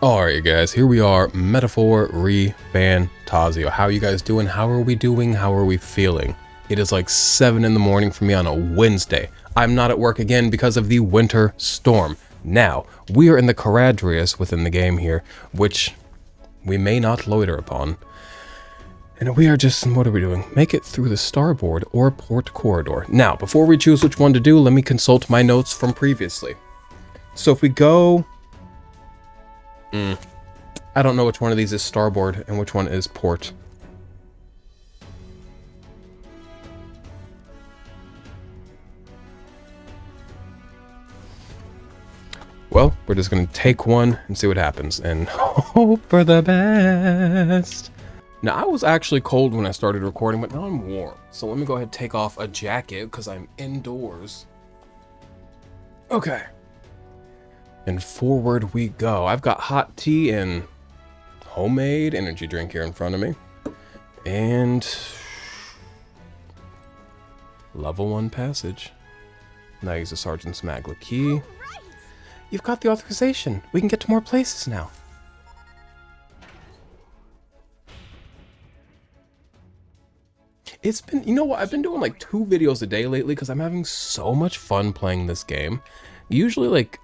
Alright guys, here we are, Metaphor ReFantazio. How are you guys doing? How are we doing? How are we feeling? It is like 7 in the morning for me on a Wednesday. I'm not at work again because of the winter storm. Now, we are in the Caradrius within the game here, which we may not loiter upon. And we are just, what are we doing? Make it through the starboard or port corridor. Now, before we choose which one to do, let me consult my notes from previously. So if we go... I don't know which one of these is starboard and which one is port. Well, we're just going to take one and see what happens and hope for the best. Now, I was actually cold when I started recording, but now I'm warm. So let me go ahead and take off a jacket because I'm indoors. Okay. And forward we go. I've got hot tea and homemade energy drink here in front of me. And level 1 passage. Now use the Sergeant's Magla key. You've got the authorization. We can get to more places now. It's been, you know what, I've been doing like 2 videos a day lately because I'm having so much fun playing this game. Usually like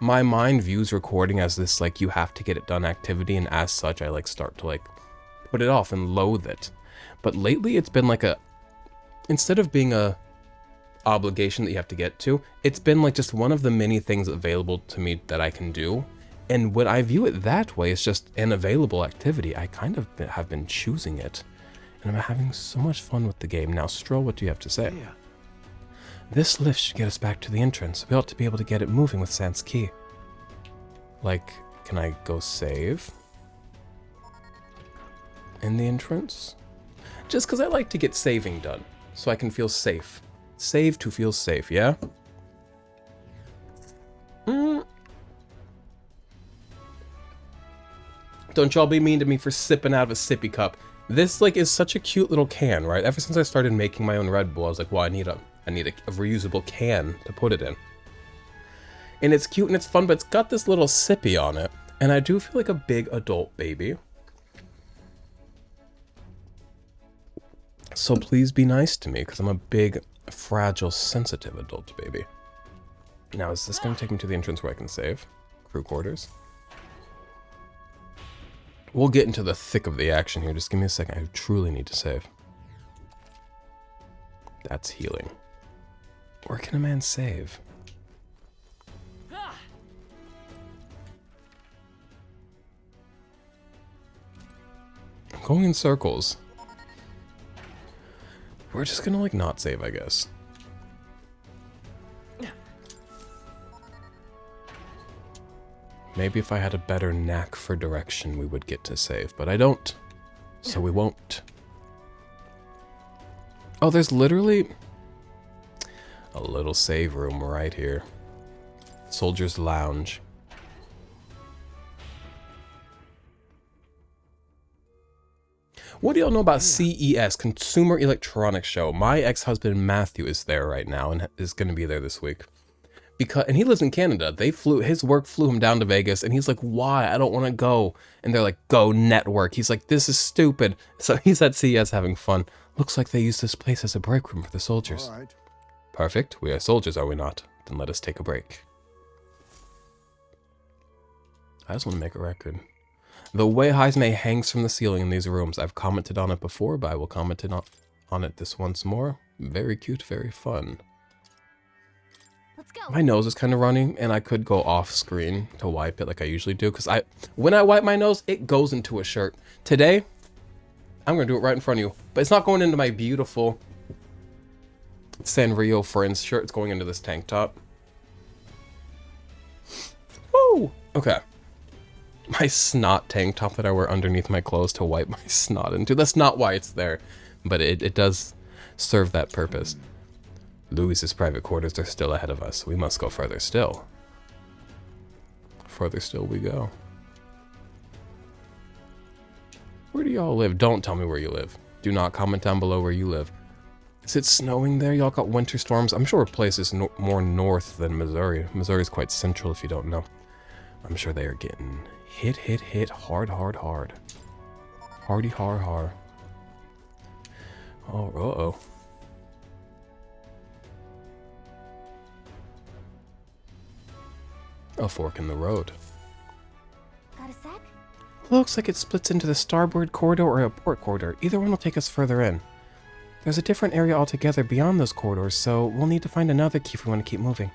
my mind views recording as this like you have to get it done activity, and as such I like start to like put it off and loathe it. But lately it's been like a, instead of being a obligation that you have to get to, it's been like just one of the many things available to me that I can do. And when I view it that way, it's just an available activity. I kind of have been choosing it, and I'm having so much fun with the game. Now Stroll, what do you have to say? Yeah. This lift should get us back to the entrance. We ought to be able to get it moving with Sans key. Like, can I go save in the entrance? Just because I like to get saving done, so I can feel safe. Save to feel safe, yeah? Don't y'all be mean to me for sipping out of a sippy cup. This, like, is such a cute little can, right? Ever since I started making my own Red Bull, I was like, well, I need a reusable can to put it in. And it's cute and it's fun, but it's got this little sippy on it. And I do feel like a big adult baby. So please be nice to me, because I'm a big, fragile, sensitive adult baby. Now, is this going to take me to the entrance where I can save? Crew quarters. We'll get into the thick of the action here. Just give me a second. I truly need to save. That's healing. Where can a man save? I'm going in circles. We're just gonna like not save, I guess. Maybe if I had a better knack for direction, we would get to save, but I don't. So we won't. Oh, there's literally a little save room right here. Soldier's Lounge. What do y'all know about CES, Consumer Electronics Show? My ex-husband Matthew is there right now and is going to be there this week. And he lives in Canada. His work flew him down to Vegas, and he's like, why? I don't want to go. And they're like, go network. He's like, this is stupid. So he's at CES having fun. Looks like they use this place as a break room for the soldiers. All right. Perfect. We are soldiers, are we not? Then let us take a break. I just want to make a record. The way Heisme hangs from the ceiling in these rooms, I've commented on it before, but I will comment on it this once more. Very cute, very fun. Let's go. My nose is kind of running, and I could go off screen to wipe it like I usually do, because when I wipe my nose, it goes into a shirt. Today, I'm going to do it right in front of you, but it's not going into my beautiful Sanrio Friends shirt. It's going into this tank top. Woo! Okay. My snot tank top that I wear underneath my clothes to wipe my snot into. That's not why it's there, but it does serve that purpose. Louis's private quarters are still ahead of us. We must go further still. Further still we go. Where do y'all live? Don't tell me where you live. Do not comment down below where you live. Is it snowing there? Y'all got winter storms? I'm sure places more north than Missouri. Missouri's quite central if you don't know. I'm sure they are getting hit hard. Hardy har. Oh, uh-oh. A fork in the road. Got a sec? Looks like it splits into the starboard corridor or a port corridor. Either one will take us further in. There's a different area altogether beyond those corridors, so we'll need to find another key if we want to keep moving.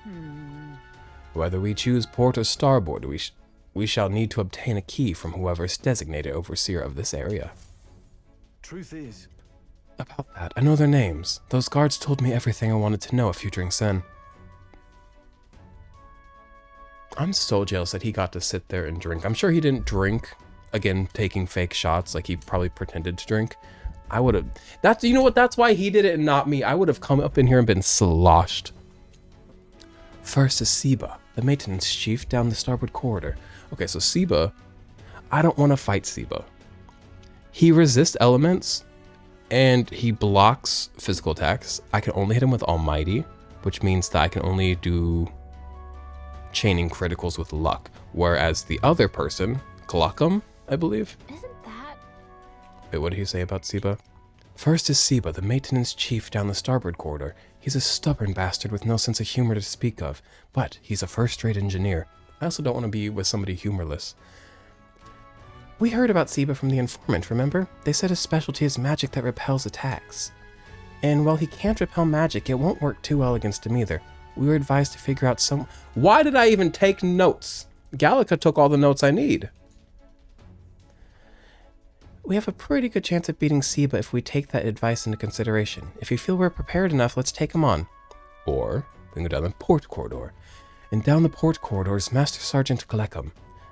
Whether we choose port or starboard, we shall need to obtain a key from whoever is designated overseer of this area. Truth is... About that, I know their names. Those guards told me everything I wanted to know a few drinks in. I'm so jealous that he got to sit there and drink. I'm sure he didn't drink, again, taking fake shots, like he probably pretended to drink. I would have... That's, you know what, that's why he did it and not me. I would have come up in here and been sloshed. First is Seba, the maintenance chief down the starboard corridor. Okay, so Seba, I don't want to fight Seba. He resists elements, and he blocks physical attacks. I can only hit him with Almighty, which means that I can only do chaining criticals with luck. Whereas the other person, Glockum, I believe. Isn't that... Wait, what did he say about Seba? First is Seba, the maintenance chief down the starboard corridor. He's a stubborn bastard with no sense of humor to speak of, but he's a first-rate engineer. I also don't want to be with somebody humorless. We heard about Seba from the informant, remember? They said his specialty is magic that repels attacks. And while he can't repel magic, it won't work too well against him either. We were advised to figure out some... Why did I even take notes? Gallica took all the notes I need. We have a pretty good chance of beating Seba if we take that advice into consideration. If you feel we're prepared enough, let's take him on. Or, we can go down the port corridor. And down the port corridor is Master Sergeant Gleckham.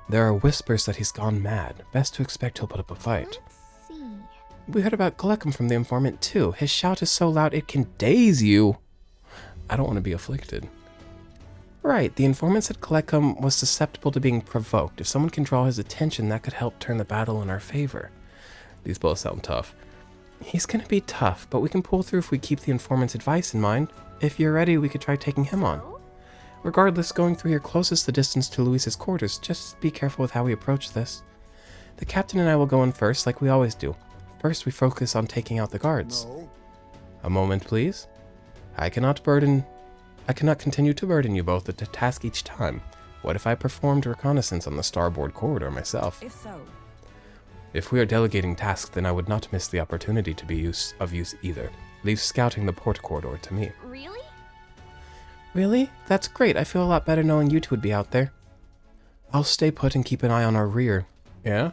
There are whispers that he's gone mad. Best to expect he'll put up a fight. Let's see. We heard about Gleckham from the informant too. His shout is so loud it can daze you. I don't want to be afflicted. Right, the informant said Gleckham was susceptible to being provoked. If someone can draw his attention, that could help turn the battle in our favor. These both sound tough. He's gonna be tough, but we can pull through if we keep the informant's advice in mind. If you're ready, we could try taking him on. So? Regardless, going through here closest the distance to Luis's quarters, just be careful with how we approach this. The captain and I will go in first, like we always do. First, we focus on taking out the guards. No. A moment, please. I cannot continue to burden you both with a task each time. What if I performed reconnaissance on the starboard corridor myself? If so, If we are delegating tasks, then I would not miss the opportunity to be of use either. Leave scouting the port corridor to me. Really? Really? That's great. I feel a lot better knowing you two would be out there. I'll stay put and keep an eye on our rear. Yeah?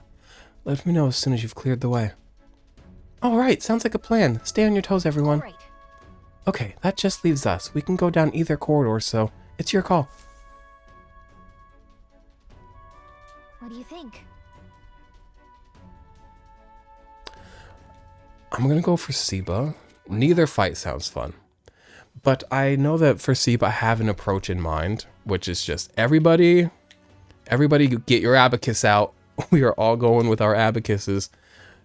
Let me know as soon as you've cleared the way. All right, sounds like a plan. Stay on your toes, everyone. Right. Okay, that just leaves us. We can go down either corridor, so it's your call. What do you think? I'm gonna go for Seba. Neither fight sounds fun. But I know that for Seba, I have an approach in mind, which is just everybody get your abacus out. We are all going with our abacuses,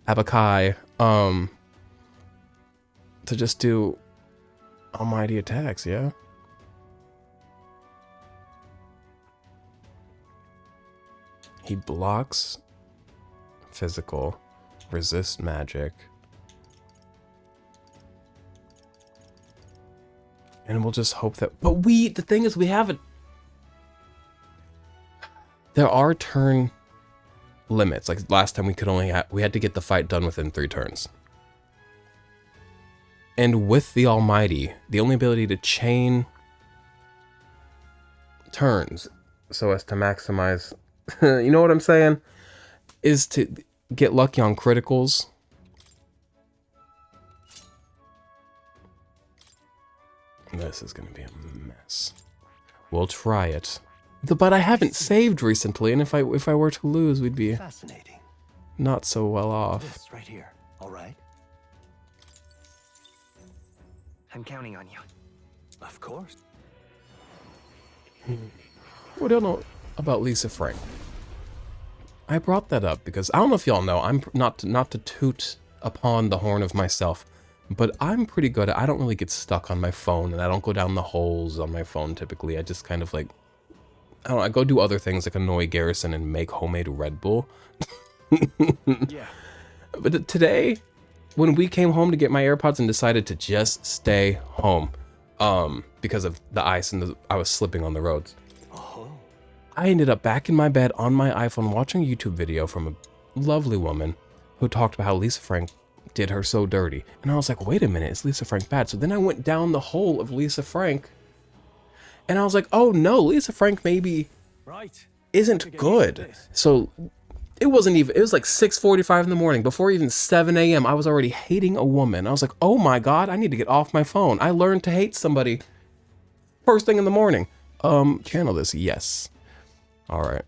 abaci, to just do almighty attacks, yeah? He blocks physical, resists magic, and we'll just hope that... But the thing is, we haven't... There are turn limits. Like last time, we had to get the fight done within 3 turns. And with the Almighty, the only ability to chain turns so as to maximize, you know what I'm saying, is to get lucky on criticals. This is going to be a mess. We'll try it. But I haven't saved recently, and if I were to lose, we'd be Fascinating. not so well off. This right here. All right. I'm counting on you. Of course. We don't know about Lisa Frank. I brought that up because I don't know if y'all know, I'm not to toot upon the horn of myself, but I'm pretty good at, I don't really get stuck on my phone, and I don't go down the holes on my phone typically. I just kind of like I don't know, I go do other things like annoy Garrison and make homemade Red Bull. Yeah. But today, when we came home to get my AirPods and decided to just stay home, because of the ice and I was slipping on the roads, Oh. I ended up back in my bed on my iPhone watching a YouTube video from a lovely woman who talked about how Lisa Frank did her so dirty. And I was like, wait a minute, is Lisa Frank bad? So then I went down the hole of Lisa Frank and I was like, oh no, Lisa Frank maybe Right. isn't good. So it wasn't even, it was like 6:45 in the morning. Before even 7 a.m., I was already hating a woman. I was like, oh my God, I need to get off my phone. I learned to hate somebody first thing in the morning. Channel this, yes. All right,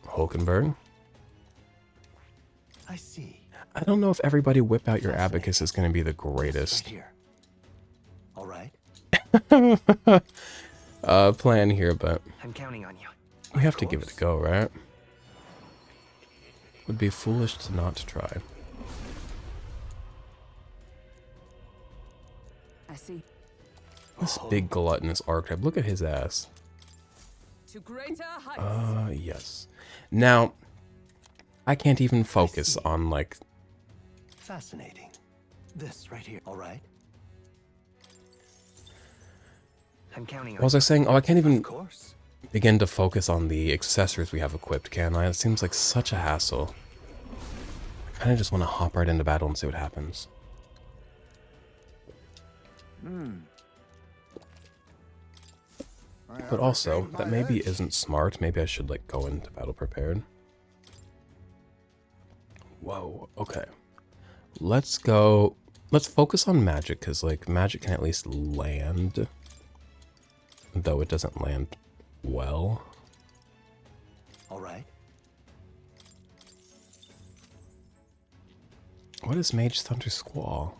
Hulkenberg. I see. I don't know if everybody whip out your Fascinating. abacus is going to be the Right greatest here. All right. plan here, but I'm counting on you. we have to give it a go, right? Would be foolish to not try. I see. This big gluttonous archetype, look at his ass. To greater heights. Yes. Now, I can't even focus on, like, Fascinating. This right here. All right. I'm counting what on was I saying? Oh, I can't Of even course. begin to focus on the accessories we have equipped, can I? It seems like such a hassle. I kind of just want to hop right into battle and see what happens. But also, that maybe isn't smart. Maybe I should, like, go into battle prepared. Whoa, okay. Let's go... Let's focus on magic, because, like, magic can at least land. Though it doesn't land well. All right. What is Mage Thunder Squall?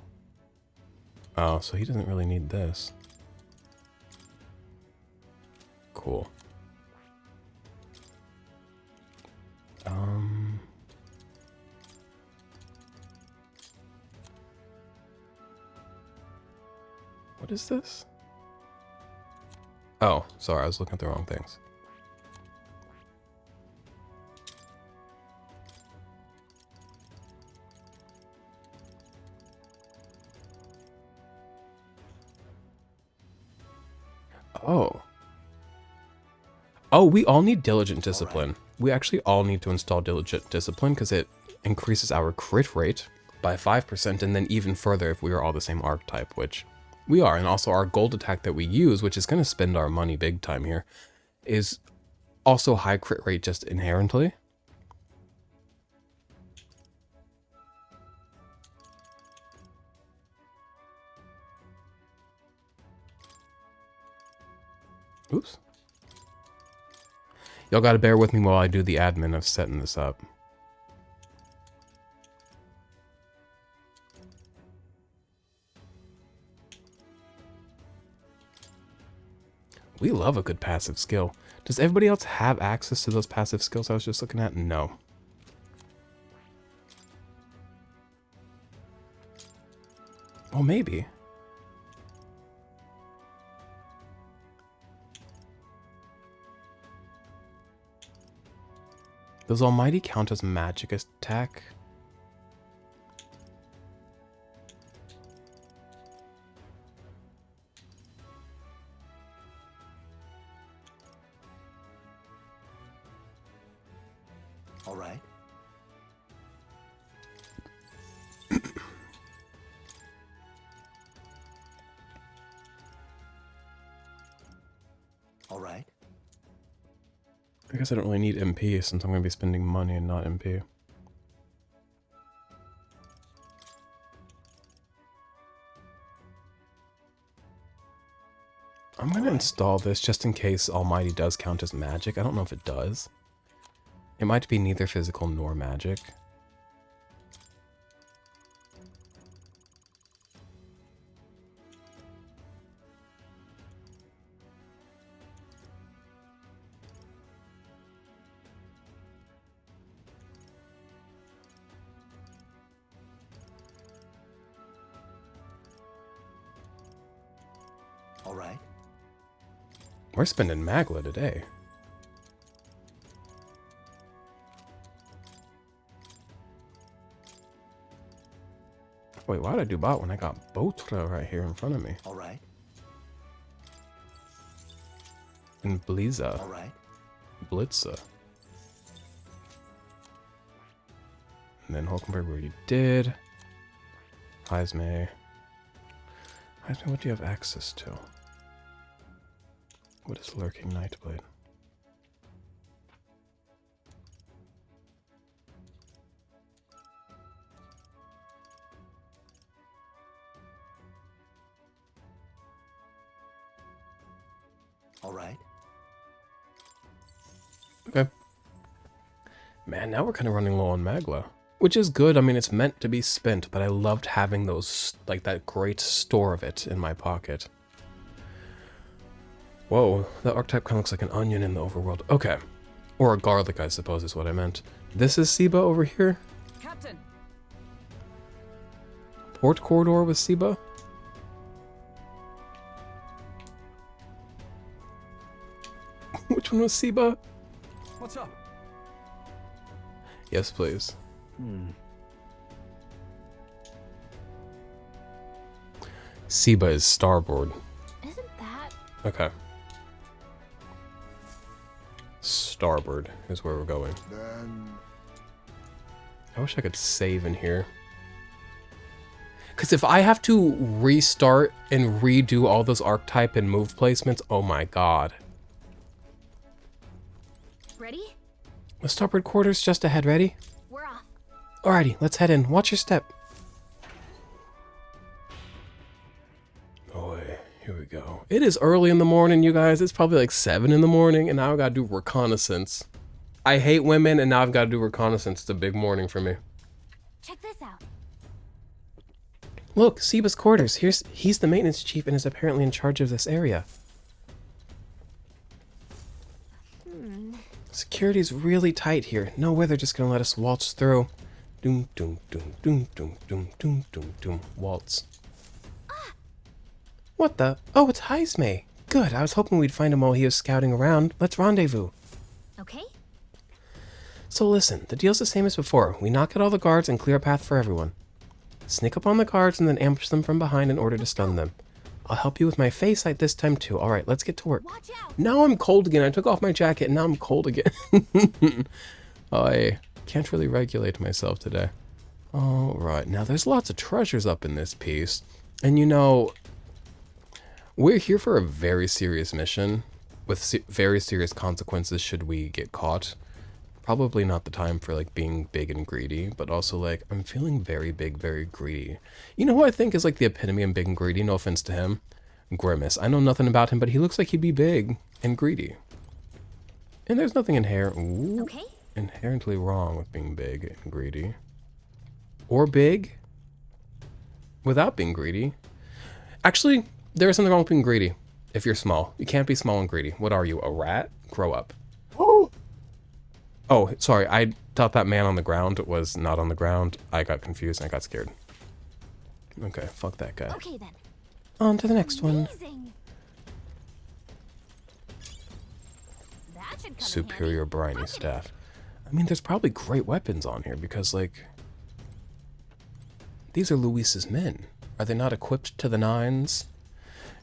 Oh, so he doesn't really need this. Cool. What is this? Oh, sorry, I was looking at the wrong things. Oh. Oh, we all need Diligent Discipline. We actually all need to install Diligent Discipline because it increases our crit rate by 5% and then even further if we are all the same archetype, which we are. And also our gold attack that we use, which is going to spend our money big time here, is also high crit rate just inherently. Oops. Y'all gotta bear with me while I do the admin of setting this up. We love a good passive skill. Does everybody else have access to those passive skills I was just looking at? No. Well, maybe. Does Almighty count as magic attack? All right. All right. I guess I don't really need MP since I'm going to be spending money and not MP. I'm going to install this just in case Almighty does count as magic. I don't know if it does. It might be neither physical nor magic. All right. We're spending Magla today. Wait, why did I do bot when I got Botra right here in front of me? All right. And Bliza. All right. Blitza. And then Hulkenberg we already did. Heisme. Heisme, what do you have access to? What is Lurking Nightblade? All right. Okay. Man, now we're kind of running low on Magla. Which is good. I mean, it's meant to be spent, but I loved having those, like, that great store of it in my pocket. Whoa, that archetype kind of looks like an onion in the overworld. Okay. Or a garlic, I suppose is what I meant. This is Siba over here? Captain. Port corridor with Siba? Which one was Siba? What's up? Yes, please. Siba is starboard. Isn't that? Okay. Starboard is where we're going. I wish I could save in here. Because if I have to restart and redo all those archetype and move placements, oh my god. Ready? The starboard quarters just ahead, ready? We're off. Alrighty, let's head in. Watch your step. Boy, here we go. It is early in the morning, you guys. It's probably like 7 in the morning, and now I gotta do reconnaissance. I hate women, and now I've got to do reconnaissance. It's a big morning for me. Check this out. Look, Siba's quarters. He's the maintenance chief and is apparently in charge of this area. Security's really tight here. No way they're just gonna let us waltz through. Doom, doom, doom, doom, doom, doom, doom, doom, doom. Waltz. What the? Oh, it's Heisme. Good, I was hoping we'd find him while he was scouting around. Let's rendezvous. Okay. So listen, the deal's the same as before. We knock out all the guards and clear a path for everyone. Sneak up on the guards and then ambush them from behind in order to stun them. I'll help you with my face sight this time too. Alright, let's get to work. Watch out. Now I'm cold again. I took off my jacket and now I'm cold again. I can't really regulate myself today. Alright, now there's lots of treasures up in this piece. And you know, we're here for a very serious mission with very serious consequences should we get caught. Probably not the time for like being big and greedy, but also like I'm feeling very big, very greedy. You know who I think is like the epitome of big and greedy? No offense to him. Grimace. I know nothing about him, but he looks like he'd be big and greedy. And there's nothing Okay. inherently wrong with being big and greedy. Or big without being greedy. Actually, there is something wrong with being greedy if you're small. You can't be small and greedy. What are you, a rat? Grow up. Oh, sorry, I thought that man on the ground was not on the ground. I got confused and I got scared. Okay, fuck that guy. Okay then. On to the next one. Amazing. That should come in Superior handy. briny Pocket it. staff. I mean, there's probably great weapons on here because, like, these are Luis's men. Are they not equipped to the 9s?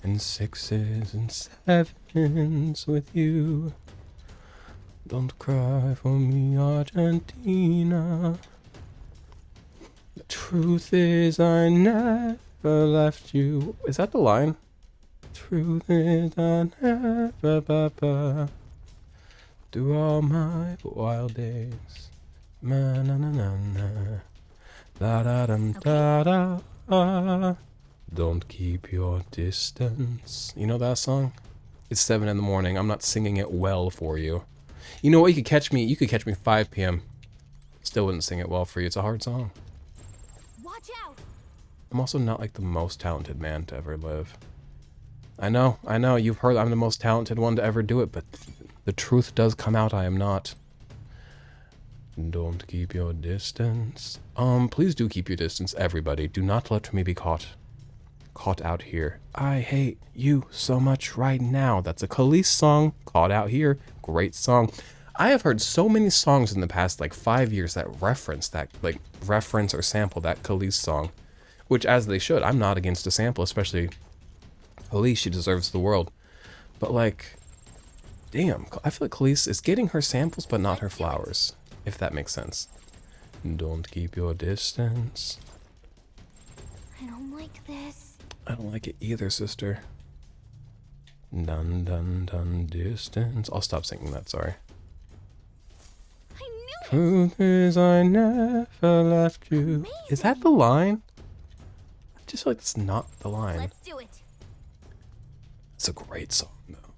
And 6s and 7s with you. Don't cry for me, Argentina. The truth is I never left you. Is that the line? Truth is I never through all my wild days. Na na na na na. Da da dum da da. Don't keep your distance. You know that song? It's 7 in the morning. I'm not singing it well for you. You know what? You could catch me 5 p.m. Still wouldn't sing it well for you. It's a hard song. Watch out. I'm also not like the most talented man to ever live. I know, you've heard I'm the most talented one to ever do it, but the truth does come out, I am not. Don't keep your distance. Please do keep your distance, everybody. Do not let me be caught out here. I hate you so much right now. That's a Khalees song. Caught out here. Great song. I have heard so many songs in the past like 5 years that reference or sample that Khalees song. Which, as they should. I'm not against a sample, especially Elise. She deserves the world. But, like, damn. I feel like Elise is getting her samples, but not her flowers. If that makes sense. Don't keep your distance. I don't like this. I don't like it either, sister. Dun dun dun distance. I'll stop singing that, sorry. I knew it. Truth is I never left you. Amazing. Is that the line? I just feel like it's not the line. Let's do it. It's a great song though.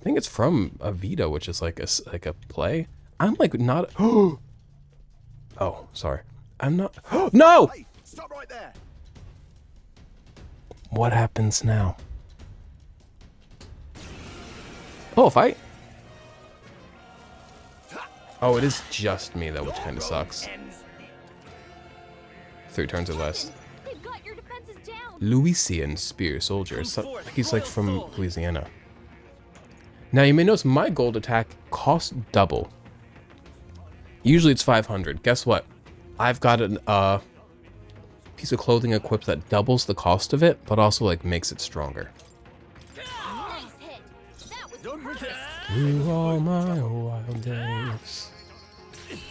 I think it's from Avita, which is like a play. I'm like not. Oh, sorry. I'm not. No. Hey, stop right there. What happens now? Oh, fight. Oh, it is just me though, which kind of sucks. 3 turns or less. They've got your defenses down. Louisian spear soldier. Like he's like from Louisiana. Now you may notice my gold attack costs double. Usually it's 500. Guess what? I've got a piece of clothing equipped that doubles the cost of it, but also like makes it stronger. Nice hit. That was perfect. Through all my wild days,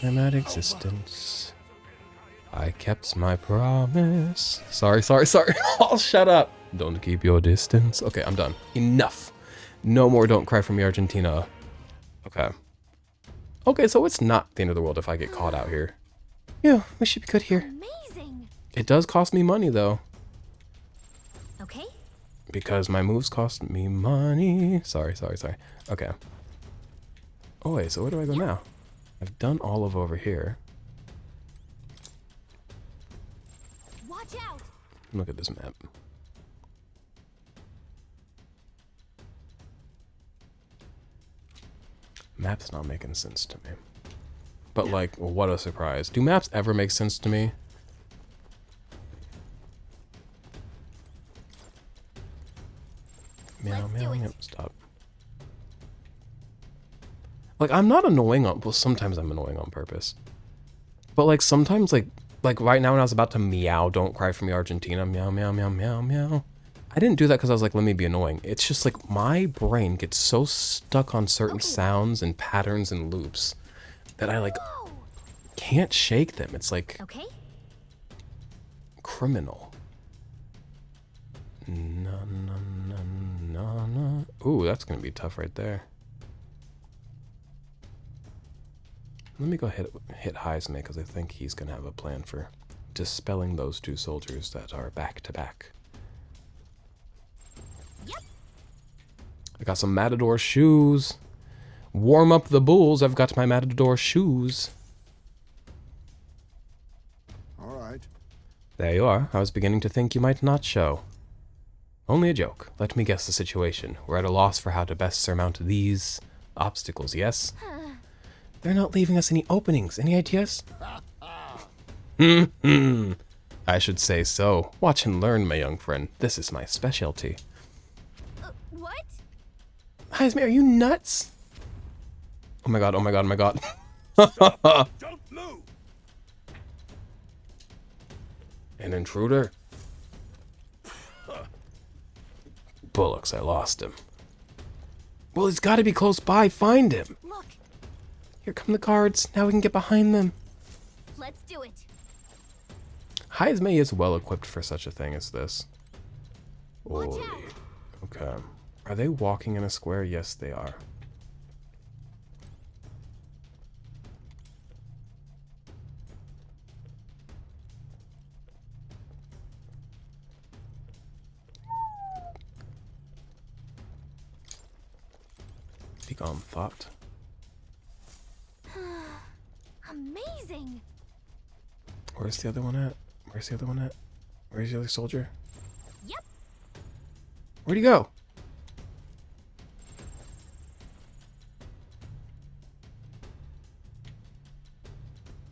I'm at existence. I kept my promise. Sorry. I'll shut up. Don't keep your distance. Okay, I'm done. Enough. No more Don't Cry for Me, Argentina. Okay. Okay, so it's not the end of the world if I get caught out here. Yeah, we should be good here. Amazing. It does cost me money, though. Okay. Because my moves cost me money. Sorry. Okay. Oh, wait, so where do I go now? I've done all of over here. Watch out. Look at this map. Map's not making sense to me. But like, what a surprise. Do maps ever make sense to me? Meow, Let's meow, do it. meow. Stop. Like, I'm not annoying on... Well, sometimes I'm annoying on purpose. But like, sometimes like right now when I was about to meow, Don't Cry for Me, Argentina, meow, meow, meow, meow, meow. I didn't do that because I was like, let me be annoying. It's just like my brain gets so stuck on certain sounds and patterns and loops that I like Whoa. can't shake them. It's like Okay. criminal. Na, na, na, na, na. Ooh, that's gonna be tough right there. Let me go hit Heisman because I think he's gonna have a plan for dispelling those 2 soldiers that are back to back. Yep. I got some Matador shoes. Warm up the bulls. I've got my Matador shoes. All right. There you are. I was beginning to think you might not show. Only a joke. Let me guess the situation. We're at a loss for how to best surmount these obstacles, yes? They're not leaving us any openings. Any ideas? I should say so. Watch and learn, my young friend. This is my specialty. What? Heisman, are you nuts? Oh my god. Don't move. An intruder? Bullocks, I lost him. Well, he's got to be close by. Find him. Look. Here come the guards. Now we can get behind them. Let's do it. Heisman is well equipped for such a thing as this. Watch Oy. out. Okay. Are they walking in a square? Yes, they are. Be gone, thought. Amazing. Where's the other one at? Where's the other soldier? Yep. Where'd he go?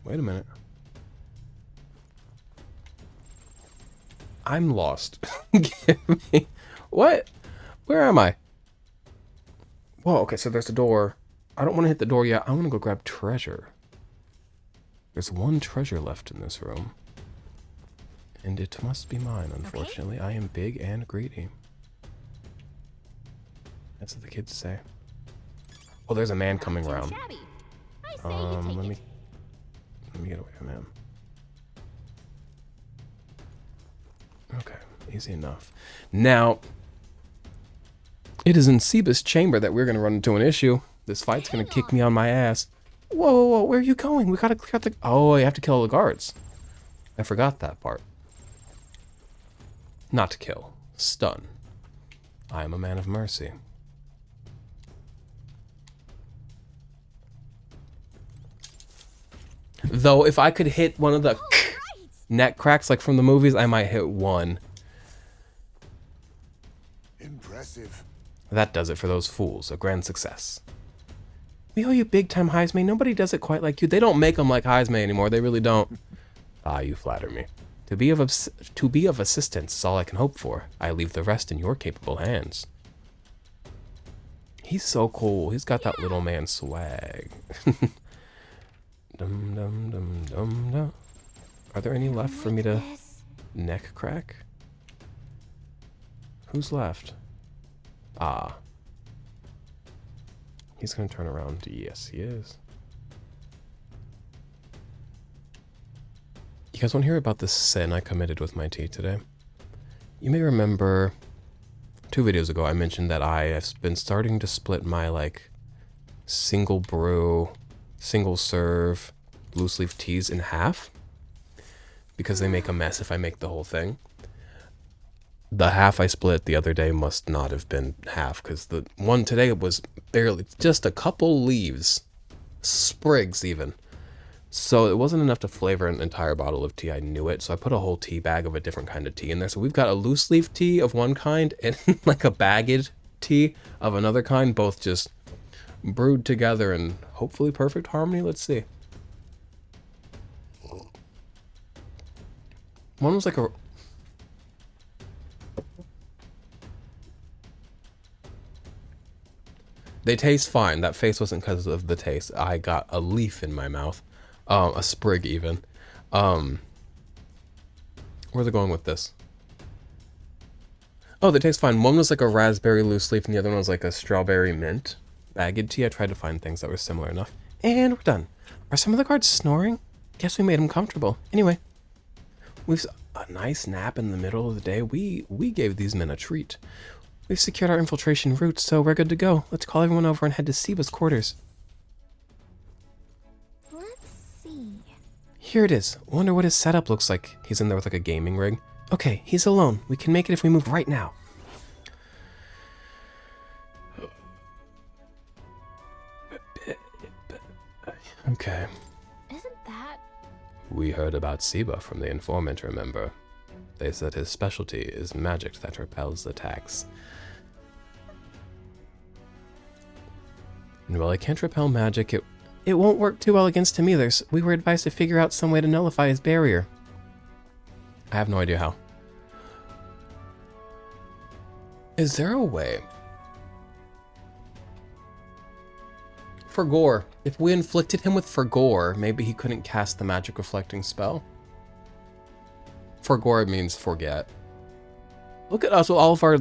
Wait a minute. I'm lost. Give me... What? Where am I? Whoa, okay, so there's a door. I don't want to hit the door yet. I want to go grab treasure. There's 1 treasure left in this room. And it must be mine, unfortunately. I am big and greedy. That's what the kids say. Oh, there's a man coming around. Shabby. I say you take Let it. me get away from him. Okay, easy enough. Now, it is in Siba's chamber that we're gonna run into an issue. This fight's gonna kick me on my ass. Whoa, whoa, whoa, where are you going? We gotta clear out the... Oh, you have to kill all the guards. I forgot that part. Not to kill. Stun. I am a man of mercy. Though, if I could hit one of the neck cracks like from the movies, I might hit one. Impressive. That does it for those fools. A grand success. We owe you big time, Heisme. Nobody does it quite like you. They don't make them like Heisme anymore. They really don't. Ah, you flatter me. To be of assistance is all I can hope for. I leave the rest in your capable hands. He's so cool. He's got that little man swag. Dum dum dum dum dum. Are there any left for me to neck crack? Who's left? Ah. He's gonna turn around. Yes, he is. You guys want to hear about this sin I committed with my tea today? You may remember 2 videos ago I mentioned that I have been starting to split my like single brew, single serve, loose leaf teas in half because they make a mess if I make the whole thing. The half I split the other day must not have been half because the one today was barely just a couple leaves, sprigs even. So it wasn't enough to flavor an entire bottle of tea. I knew it. So I put a whole tea bag of a different kind of tea in there. So we've got a loose leaf tea of one kind and like a bagged tea of another kind, both just brewed together in hopefully perfect harmony. Let's see. One was like a... They taste fine. That face wasn't because of the taste. I got a leaf in my mouth. A sprig even. Where's it going with this? Oh, they taste fine. One was like a raspberry loose leaf and the other one was like a strawberry mint bagged tea. I tried to find things that were similar enough. And we're done. Are some of the guards snoring? Guess we made them comfortable. Anyway, we've a nice nap in the middle of the day. We gave these men a treat. We've secured our infiltration route, so we're good to go. Let's call everyone over and head to Siba's quarters. Let's see. Here it is. Wonder what his setup looks like. He's in there with like a gaming rig. Okay, he's alone. We can make it if we move right now. Okay. Isn't that... We heard about Siba from the informant, remember? They said his specialty is magic that repels attacks. And while I can't repel magic, it won't work too well against him either. So we were advised to figure out some way to nullify his barrier. I have no idea how. Is there a way? For gore. If we inflicted him with for gore, maybe he couldn't cast the magic reflecting spell. For gore means forget. Look at us with all of our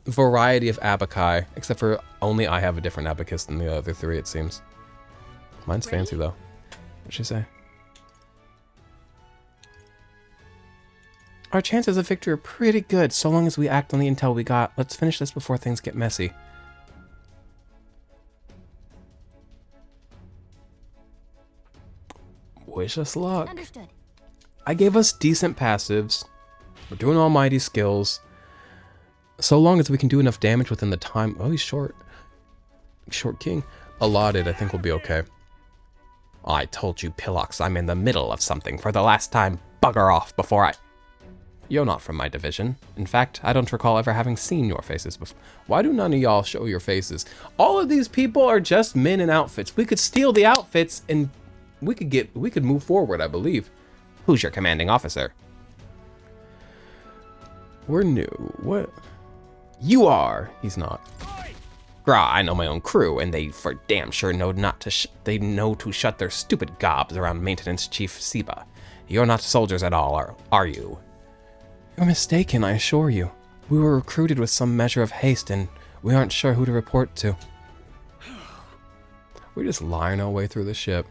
variety of abaci, except for only I have a different abacus than the other 3, it seems. Mine's fancy though. What'd she say? Our chances of victory are pretty good, so long as we act on the intel we got. Let's finish this before things get messy. Wish us luck. Understood. I gave us decent passives. We're doing almighty skills. So long as we can do enough damage within the time... Oh, he's short. Short king. Allotted, I think we'll be okay. I told you, Pilox, I'm in the middle of something for the last time. Bugger off before I... You're not from my division. In fact, I don't recall ever having seen your faces before. Why do none of y'all show your faces? All of these people are just men in outfits. We could steal the outfits and we could move forward, I believe. Who's your commanding officer? We're new. What? You are. He's not. Grah, I know my own crew, and they for damn sure know not to. They know to shut their stupid gobs around Maintenance Chief Siba. You're not soldiers at all, are you? You're mistaken, I assure you. We were recruited with some measure of haste, and we aren't sure who to report to. We're just lying our way through the ship.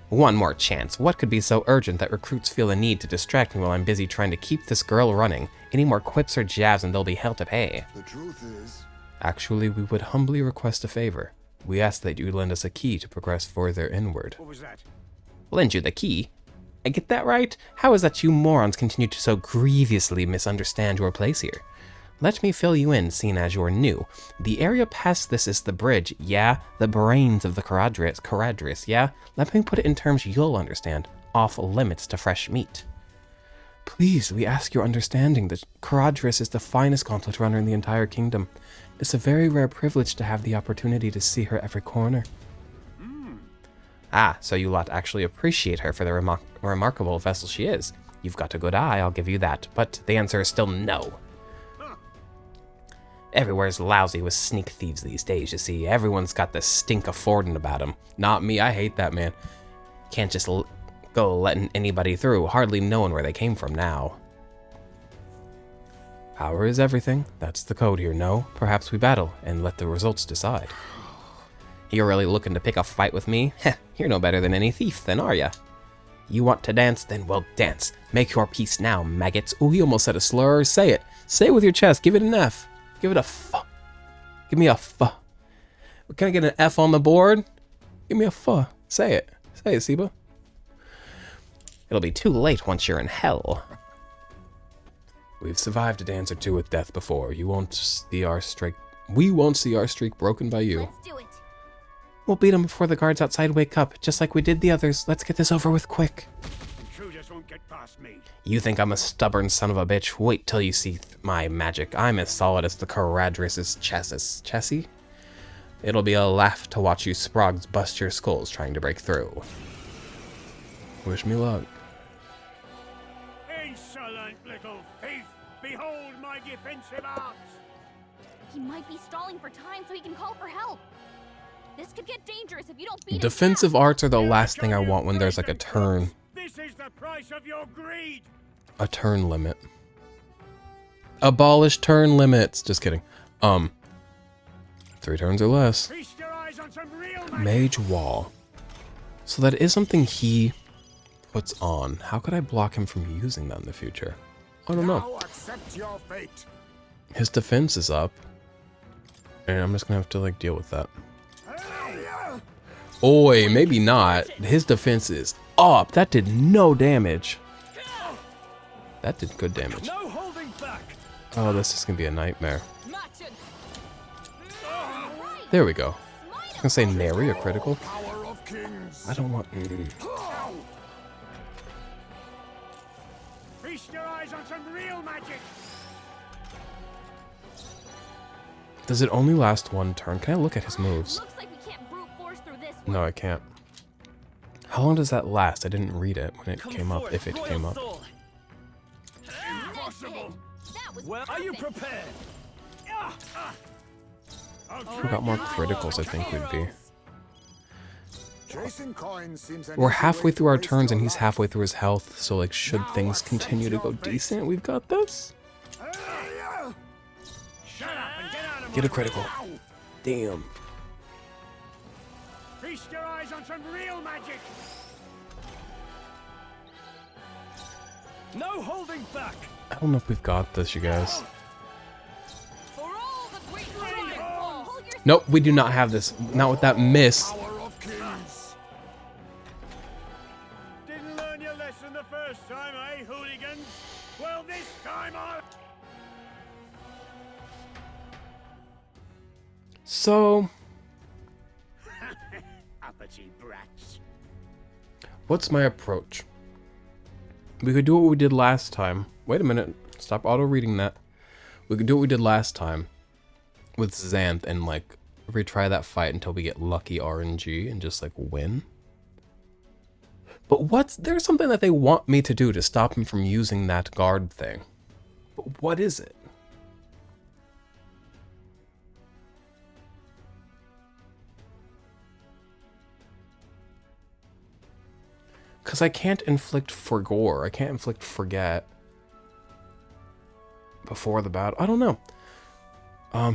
One more chance. What could be so urgent that recruits feel a need to distract me while I'm busy trying to keep this girl running? Any more quips or jabs and they'll be hell to pay. The truth is... Actually, we would humbly request a favor. We ask that you lend us a key to progress further inward. What was that? Lend you the key? I get that right? How is that you morons continue to so grievously misunderstand your place here? Let me fill you in, seeing as you're new. The area past this is the bridge, yeah? The brains of the Caradris, yeah? Let me put it in terms you'll understand. Off limits to fresh meat. Please, we ask your understanding that Caradris is the finest gauntlet runner in the entire kingdom. It's a very rare privilege to have the opportunity to see her every corner. Ah, so you lot actually appreciate her for the remarkable vessel she is. You've got a good eye, I'll give you that. But the answer is still no. Everywhere's lousy with sneak thieves these days, you see. Everyone's got the stink of Fordin about them. Not me, I hate that, man. Can't just go letting anybody through, hardly knowing where they came from now. Power is everything. That's the code here, no? Perhaps we battle and let the results decide. You're really looking to pick a fight with me? Heh, you're no better than any thief, then, are ya? You want to dance? Then we'll dance. Make your peace now, maggots. Ooh, he almost said a slur. Say it. Say it with your chest. Give it an F. Give it a F. Give me a F. Can I get an F on the board? Give me a F. Say it. Say it, Siba. It'll be too late once you're in hell. We've survived a dance or two with death before. You won't see our streak. We won't see our streak broken by you. Let's do it. We'll beat them before the guards outside wake up, just like we did the others. Let's get this over with quick. Intruders won't get past me. You think I'm a stubborn son of a bitch? Wait till you see my magic. I'm as solid as the Caradris' chassis. It'll be a laugh to watch you sprogs bust your skulls trying to break through. Wish me luck. Insolent little thief! Behold my defensive arts! He might be stalling for time so he can call for help. This could get dangerous if you don't beat him Defensive fast. arts are the last thing I want when there's like a turn. This is the price of your greed! A turn limit. Abolish turn limits. Just kidding. 3 turns or less. Feast your eyes on some real Mage wall. So that is something he puts on. How could I block him from using that in the future? I don't know. Now accept your fate. His defense is up. And I'm just gonna have to like deal with that. Oi, maybe not. His defense is up. That did no damage. That did good damage. No holding back. Oh, this is gonna be a nightmare. Match it. There we go. I was gonna say nary a critical. Power of kings. I don't want. Feast your eyes on some real magic. Does it only last 1 turn? Can I look at his moves? Looks like we can't brute force through this one. No, I can't. How long does that last? I didn't read it when it came up, if it came up. Impossible. That was Well, are you perfect. prepared? We got more criticals, I think we'd be. Chasing coins seems an We're easy halfway way through to our waste turns and your he's life. halfway through his health, so like should things continue to go decent, we've got this. Shut up and get out of Get my a critical. way. Damn. Feast your eyes on some real magic. No holding back. I don't know if we've got this, you guys. For all that we stand for. Hold your Nope, we do not have this. Not with that miss. Power of kings. Didn't learn your lesson the first time, eh, hooligans? Well, this time I'll... So, Uppity brats. what's my approach? We could do what we did last time. Wait a minute. Stop auto-reading that. We could do what we did last time with Xanth and like retry that fight until we get lucky RNG and just like win. But there's something that they want me to do to stop him from using that guard thing. But what is it? Because I can't inflict forgore. I can't inflict forget. before the battle. I don't know.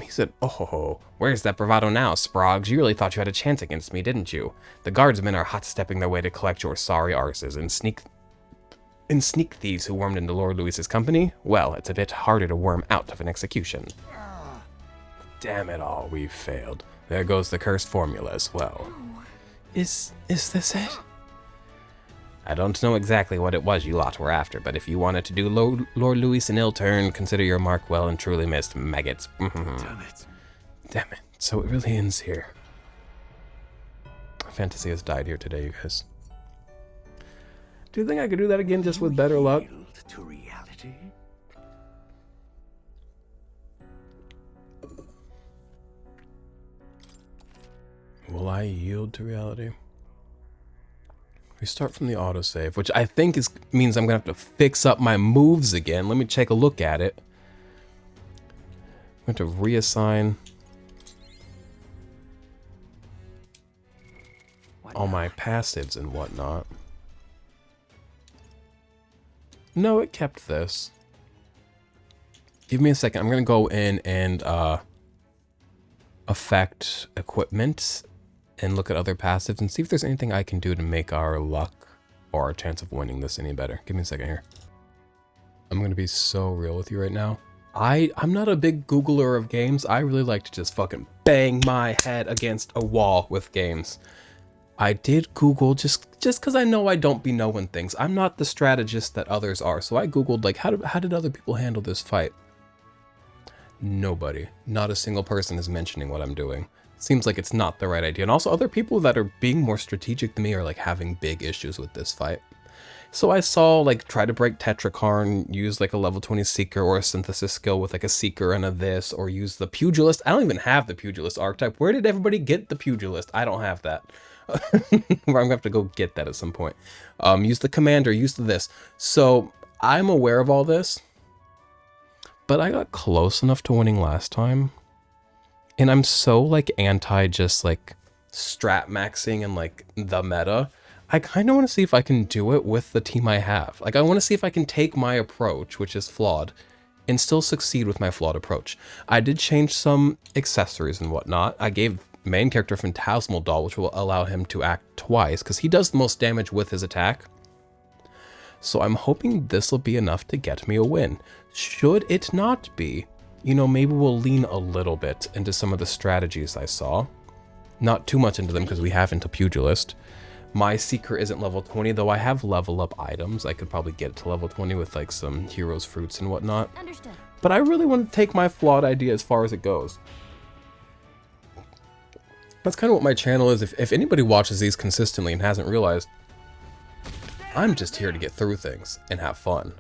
He said, "Oh, where's that bravado now, Sprogs? You really thought you had a chance against me, didn't you? The guardsmen are hot-stepping their way to collect your sorry arses and sneak thieves who wormed into Lord Louis's company. Well, it's a bit harder to worm out of an execution." Damn it all, we've failed. There goes the cursed formula as well. Is this it? I don't know exactly what it was you lot were after, but if you wanted to do Lord Louis an ill turn, consider your mark well and truly missed, maggots. Damn it. Damn it. So it really ends here. Fantasy has died here today, you guys. Do you think I could do that again just with better luck? Yield to reality. Will I yield to reality? We start from the autosave, which I think means I'm gonna have to fix up my moves again. Let me take a look at it. I'm going to reassign all my passives and whatnot. No, it kept this. Give me a second. I'm gonna go in and affect equipment and look at other passives and see if there's anything I can do to make our luck or our chance of winning this any better. Give me a second here. I'm going to be so real with you right now. I'm not a big Googler of games. I really like to just fucking bang my head against a wall with games. I did Google just because I know I don't be knowing things. I'm not the strategist that others are. So I Googled, like, how did other people handle this fight? Nobody. Not a single person is mentioning what I'm doing. Seems like it's not the right idea. And also other people that are being more strategic than me are like having big issues with this fight. So I saw like try to break Tetrakarn, use like a level 20 Seeker or a Synthesis skill with like a Seeker and a this, or use the Pugilist. I don't even have the Pugilist archetype. Where did everybody get the Pugilist? I don't have that. I'm gonna have to go get that at some point. Use the Commander, use the this. So I'm aware of all this, but I got close enough to winning last time. And I'm so like anti just like strat maxing and like the meta. I kind of want to see if I can do it with the team I have. Like I want to see if I can take my approach, which is flawed, and still succeed with my flawed approach. I did change some accessories and whatnot. I gave main character Phantasmal Doll, which will allow him to act twice because he does the most damage with his attack. So I'm hoping this will be enough to get me a win. Should it not be, you know, maybe we'll lean a little bit into some of the strategies I saw. Not too much into them because we haven't a Pugilist. My Seeker isn't level 20, though I have level up items. I could probably get to level 20 with like some heroes fruits and whatnot. Understood. But I really want to take my flawed idea as far as it goes. That's kind of what my channel is. If anybody watches these consistently and hasn't realized, I'm just here to get through things and have fun.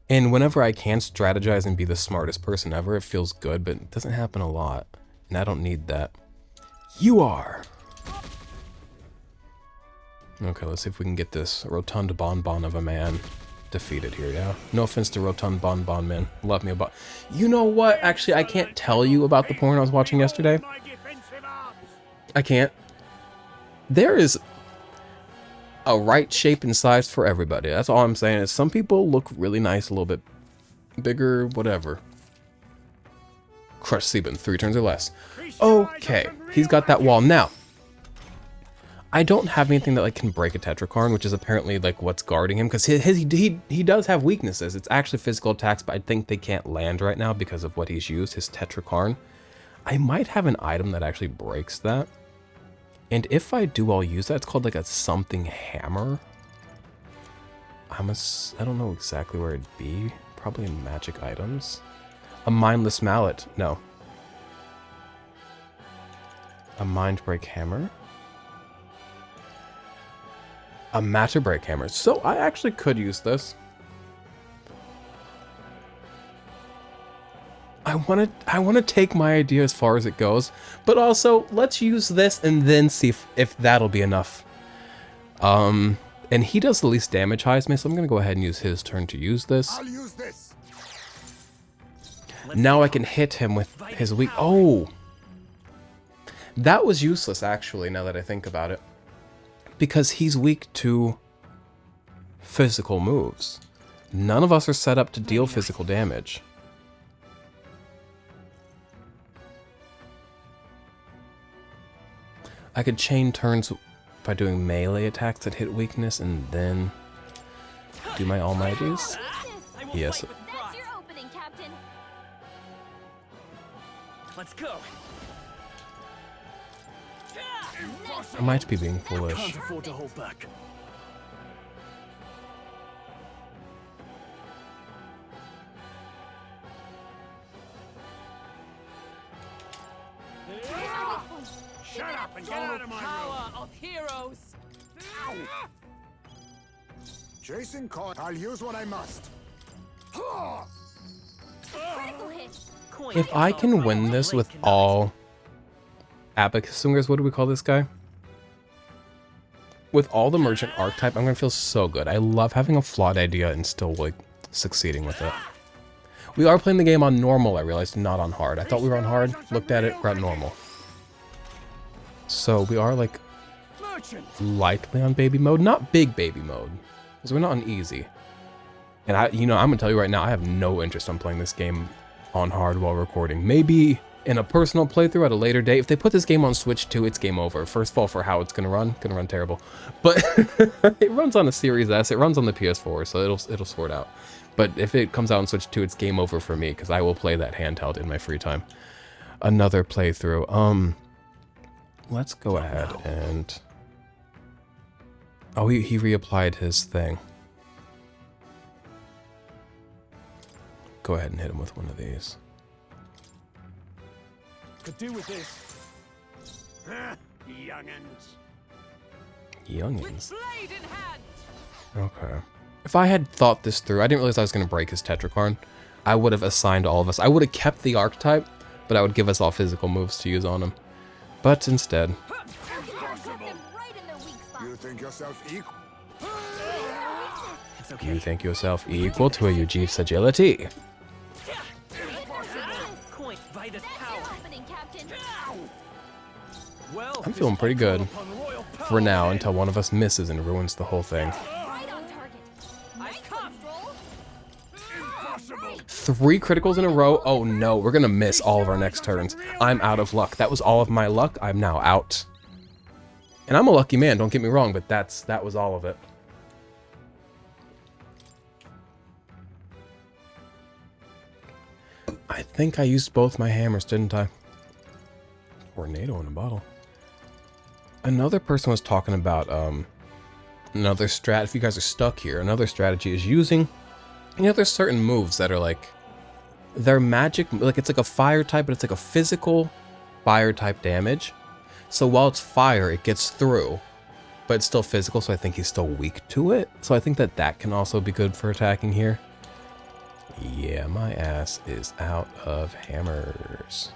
And whenever I can strategize and be the smartest person ever, it feels good, but it doesn't happen a lot. And I don't need that. You are! Okay, let's see if we can get this rotund bonbon of a man defeated here, yeah? No offense to rotund bonbon man. Love me about... You know what? Actually, I can't tell you about the porn I was watching yesterday. I can't. There is a right shape and size for everybody. That's all I'm saying. Is some people look really nice, a little bit bigger, whatever. Crush Sebin, 3 turns or less. Okay, he's got that wall. Now, I don't have anything that like can break a Tetrakarn, which is apparently like what's guarding him, because he does have weaknesses. It's actually physical attacks, but I think they can't land right now because of what he's used, his Tetrakarn. I might have an item that actually breaks that. And if I do, I'll use that. It's called like a something hammer. I don't know exactly where it'd be. Probably in magic items. A mindless mallet. No. A mind break hammer. A matter break hammer. So I actually could use this. I want to take my idea as far as it goes, but also let's use this and then see if that'll be enough. And he does the least damage highest me, so I'm gonna go ahead and use his turn to use this. I'll use this. Now I can hit him with his weak. Oh, that was useless actually. Now that I think about it, because he's weak to physical moves. None of us are set up to deal physical damage. I could chain turns by doing melee attacks that hit weakness and then do my almighties. I will Yes. fight with That's pride. your opening, Captain. Let's go. I might be being foolish. Can't afford to hold back. Shut up and get out of my room. Power of heroes. Chasing caught. I'll use what I must. Critical hit. Coin If I is can alright, win this blade with cannot. all abacus swingers, what do we call this guy? With all the merchant archetype, I'm gonna feel so good. I love having a flawed idea and still like succeeding with it. We are playing the game on normal, I realized, not on hard. I thought we were on hard, looked at it, we're at normal. So we are like likely on baby mode, not big baby mode, because we're not on easy. And I'm gonna tell you right now, I have no interest in playing this game on hard while recording. Maybe in a personal playthrough at a later date. If they put this game on Switch 2, it's game over. First of all, for how it's gonna run terrible. But it runs on a Series S, it runs on the PS4, so it'll sort out. But if it comes out on Switch 2, it's game over for me, because I will play that handheld in my free time. Another playthrough. Let's go ahead and... Oh, he reapplied his thing. Go ahead and hit him with one of these. Could do with this. Young'uns. Youngins. Blade in hand. Okay. If I had thought this through, I didn't realize I was going to break his Tetrakarn. I would have assigned all of us. I would have kept the archetype, but I would give us all physical moves to use on him. But instead, Hit them right in their weak spot. You think yourself equal? It's okay. you think yourself equal to a Ujif's agility. Coin by this power. Opening, Captain. Well, I'm feeling pretty good Upon royal power. for now until one of us misses and ruins the whole thing. Right on target. Nice come. control. 3 criticals in a row. Oh no, we're gonna miss all of our next turns. I'm out of luck. That was all of my luck. I'm now out. And I'm a lucky man, don't get me wrong, but that was all of it. I think I used both my hammers, didn't I? Tornado in a bottle. Another person was talking about another strat. If you guys are stuck here, another strategy is using, there's certain moves that are like, they're magic, like it's like a fire type, but it's like a physical fire type damage. So while it's fire, it gets through, but it's still physical, so I think he's still weak to it. So I think that can also be good for attacking here. Yeah, my ass is out of hammers.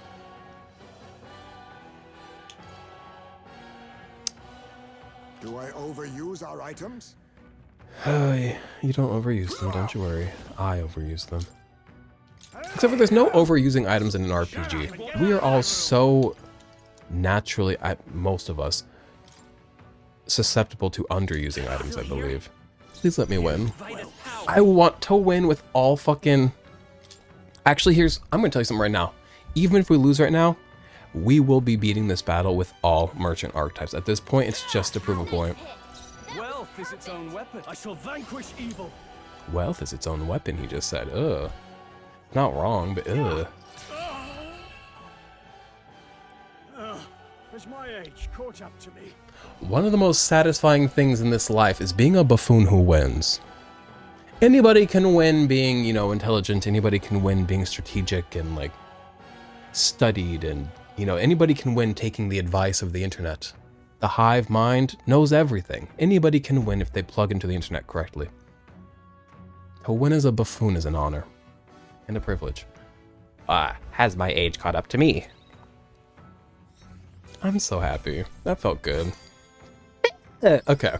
Do I overuse our items? You don't overuse them, don't you worry. I overuse them. Except for there's no overusing items in an RPG. We are all so naturally, most of us, susceptible to underusing items, I believe. Please let me win. I want to win with all fucking... Actually, I'm going to tell you something right now. Even if we lose right now, we will be beating this battle with all merchant archetypes. At this point, it's just to prove a point. Wealth is its own weapon. I shall vanquish evil. Wealth is its own weapon, he just said. Ugh. Not wrong, but ugh. Has my age caught up to me? One of the most satisfying things in this life is being a buffoon who wins. Anybody can win being, intelligent. Anybody can win being strategic and, like, studied. And, anybody can win taking the advice of the internet. The hive mind knows everything. Anybody can win if they plug into the internet correctly. To win as a buffoon is an honor. And a privilege. Has my age caught up to me? I'm so happy. That felt good. Okay.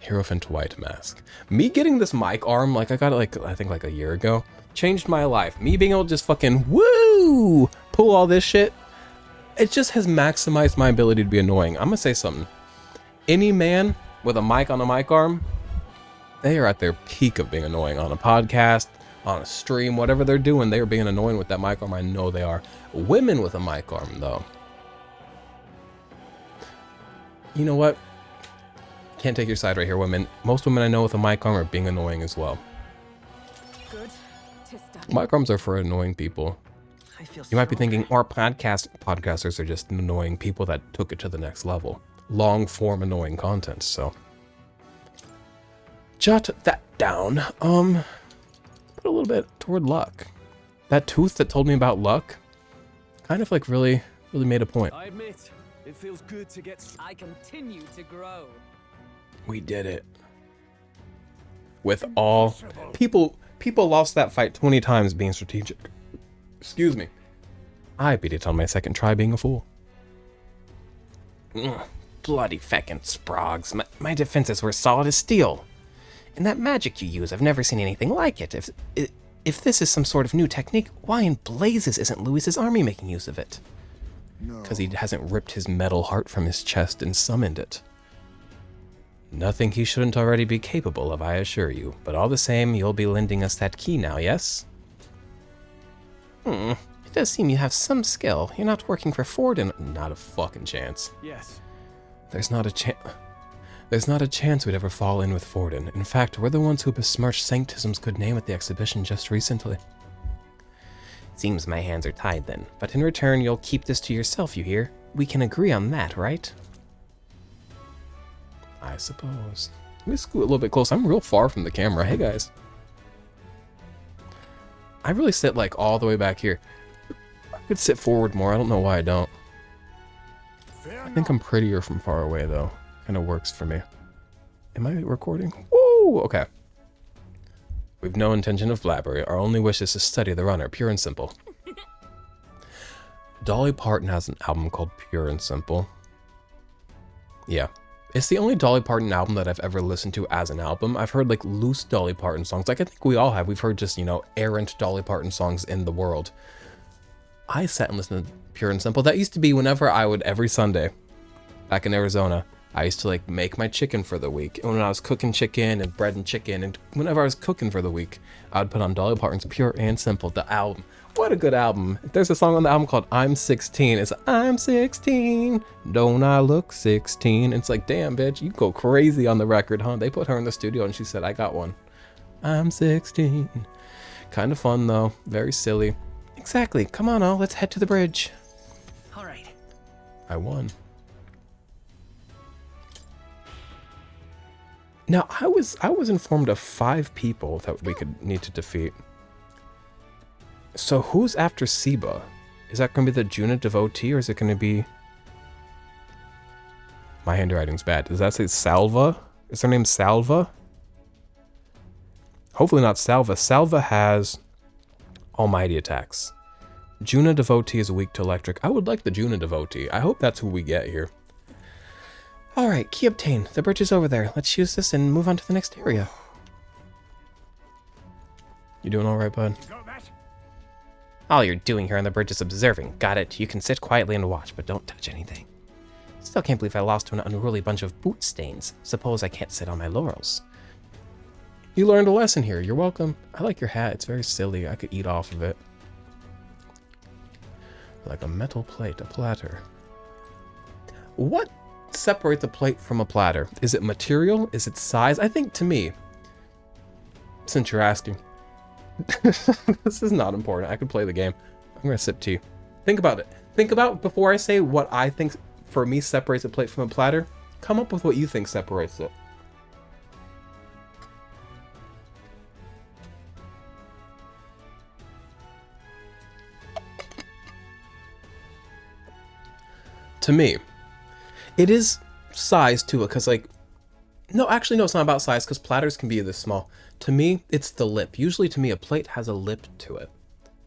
Hierophant white mask. Me getting this mic arm, like I got it I think a year ago, changed my life. Me being able to just fucking woo pull all this shit, it just has maximized my ability to be annoying. I'm gonna say something. Any man with a mic on a mic arm, they are at their peak of being annoying on a podcast, on a stream, whatever they're doing, they are being annoying with that mic arm. I know they are. Women with a mic arm, though. You know what? Can't take your side right here, women. Most women I know with a mic arm are being annoying as well. Good. Tista. Mic arms are for annoying people. I feel You might be stronger. thinking, or podcasters are just annoying people that took it to the next level. Long form annoying content, so. Jot that down. Put a little bit toward luck. That tooth that told me about luck kind of like really made a point. I admit, it feels good to get. I continue to grow. We did it. With all people lost that fight 20 times being strategic. Excuse me. I beat it on my second try being a fool. Bloody feckin' sprogs. My defenses were solid as steel. And that magic you use, I've never seen anything like it. If this is some sort of new technique, why in blazes isn't Louis's army making use of it? No. Because he hasn't ripped his metal heart from his chest and summoned it. Nothing he shouldn't already be capable of, I assure you. But all the same, you'll be lending us that key now, yes? It does seem you have some skill. You're not working for Ford and... Not a fucking chance. Yes. There's not a chance we'd ever fall in with Forden. In fact, we're the ones who besmirched Sanctism's good name at the exhibition just recently. Seems my hands are tied then. But in return, you'll keep this to yourself, you hear? We can agree on that, right? I suppose. Let me scoot a little bit close. I'm real far from the camera. Hey, guys. I really sit, like, all the way back here. I could sit forward more. I don't know why I don't. I think I'm prettier from far away, though. Kind of works for me. Am I recording? Woo! Okay. We've no intention of blabbering. Our only wish is to study the runner, pure and simple. Dolly Parton has an album called Pure and Simple. Yeah. It's the only Dolly Parton album that I've ever listened to as an album. I've heard, like, loose Dolly Parton songs. Like, I think we all have. We've heard just, you know, errant Dolly Parton songs in the world. I sat and listened to Pure and Simple. That used to be whenever I would, every Sunday, back in Arizona, I used to, like, make my chicken for the week. And when I was cooking chicken and bread and chicken, and whenever I was cooking for the week, I would put on Dolly Parton's Pure and Simple, the album. What a good album. There's a song on the album called I'm 16. It's I'm 16, don't I look 16? It's like, damn, bitch, you go crazy on the record, huh? They put her in the studio and she said, I got one. I'm 16. Kind of fun, though. Very silly. Exactly. Come on, all. Let's head to the bridge. All right. I won. Now, I was informed of 5 people that we could need to defeat. So who's after Siba? Is that going to be the Juna devotee, or is it going to be... My handwriting's bad. Does that say Salva? Is her name Salva? Hopefully not Salva. Salva has almighty attacks. Juna devotee is weak to electric. I would like the Juna devotee. I hope that's who we get here. Alright, key obtained. The bridge is over there. Let's use this and move on to the next area. You doing alright, bud? Got that? All you're doing here on the bridge is observing. Got it. You can sit quietly and watch, but don't touch anything. Still can't believe I lost to an unruly bunch of boot stains. Suppose I can't sit on my laurels. You learned a lesson here. You're welcome. I like your hat. It's very silly. I could eat off of it. Like a metal plate, a platter. What separates a plate from a platter? Is it material? Is it size? I think to me, since you're asking, this is not important. I could play the game. I'm gonna sip tea. Think about it. Think about before I say what I think for me separates a plate from a platter. Come up with what you think separates it. To me, it is size to it, because like, no, actually, no, it's not about size, because platters can be this small. To me, it's the lip. Usually to me, a plate has a lip to it.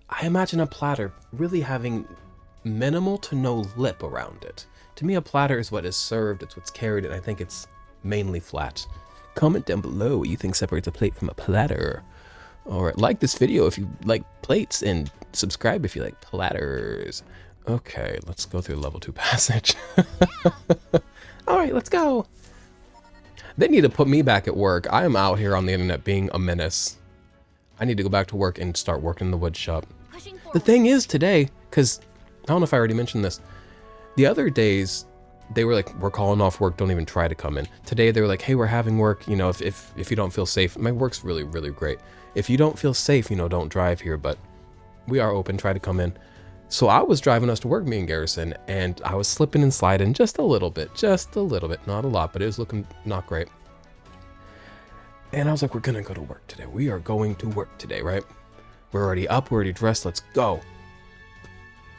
I imagine a platter really having minimal to no lip around it. To me, a platter is what is served, it's what's carried, and I think it's mainly flat. Comment down below what you think separates a plate from a platter. Or like this video if you like plates, and subscribe if you like platters. Okay, let's go through level 2 passage. Alright, let's go. They need to put me back at work. I am out here on the internet being a menace. I need to go back to work and start working in the wood shop. The thing is today, because I don't know if I already mentioned this, the other days they were like, we're calling off work, don't even try to come in. Today they were like, hey, we're having work, you know, if you don't feel safe. My work's really, really great. If you don't feel safe, you know, don't drive here, but we are open, try to come in. So I was driving us to work, me and Garrison, and I was slipping and sliding just a little bit, not a lot, but it was looking not great. And I was like, we're gonna go to work today. We are going to work today, right? We're already up, we're already dressed, let's go.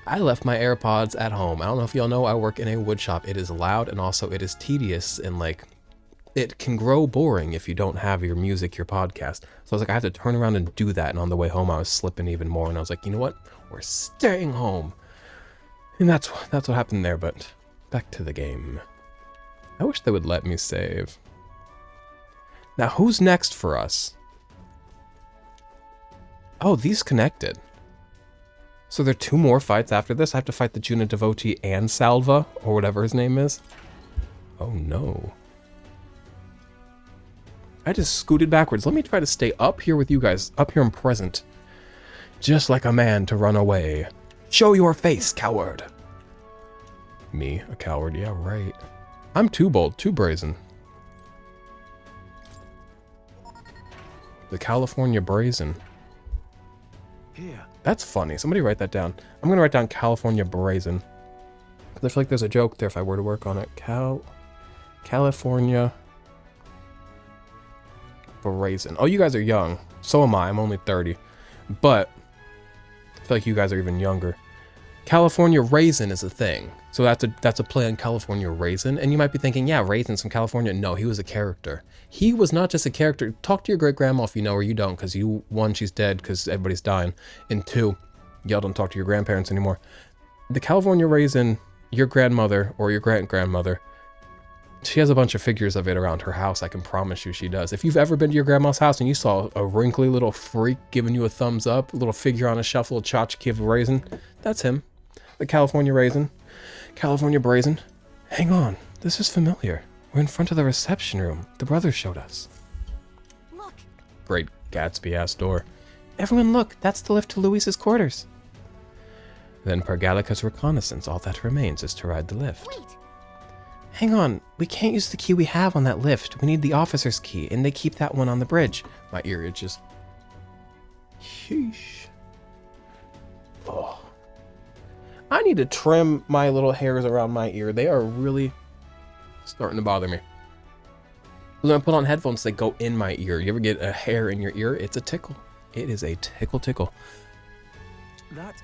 I left my AirPods at home. I don't know if y'all know, I work in a wood shop. It is loud and also it is tedious and like, it can grow boring if you don't have your music, your podcast. So I was like, I have to turn around and do that. And on the way home, I was slipping even more. And I was like, you know what? We're staying home. And that's what happened there. But back to the game. I wish they would let me save. Now, who's next for us? Oh, these connected. So there are 2 more fights after this. I have to fight the Juna devotee and Salva, or whatever his name is. Oh no. I just scooted backwards. Let me try to stay up here with you guys, up here and present. Just like a man to run away. Show your face, coward. Me, a coward, yeah, right. I'm too bold, too brazen. The California Brazen. Here. That's funny. Somebody write that down. I'm gonna write down California Brazen. I feel like there's a joke there if I were to work on it. California Brazen. Oh, you guys are young. So am I. I'm only 30. But I feel like you guys are even younger. California Raisin is a thing. So that's a play on California Raisin. And you might be thinking, yeah, Raisin's from California. No, he was a character. He was not just a character. Talk to your great-grandma if you know her, you don't. Because 1, she's dead because everybody's dying. And 2, y'all don't talk to your grandparents anymore. The California Raisin, your grandmother or your great-grandmother, she has a bunch of figures of it around her house. I can promise you she does. If you've ever been to your grandma's house and you saw a wrinkly little freak giving you a thumbs up, a little figure on a shelf, a little tchotchke of a raisin, that's him. The California Raisin. California Brazen. Hang on, this is familiar. We're in front of the reception room. The brothers showed us. Look. Great Gatsby-ass door. Everyone look, that's the lift to Luis's quarters. Then per Gallica's reconnaissance, all that remains is to ride the lift. Wait. Hang on, we can't use the key we have on that lift. We need the officer's key, and they keep that one on the bridge. My ear itches. Sheesh. Oh. I need to trim my little hairs around my ear. They are really starting to bother me. When I put on headphones, they go in my ear. You ever get a hair in your ear? It's a tickle. It is a tickle. That.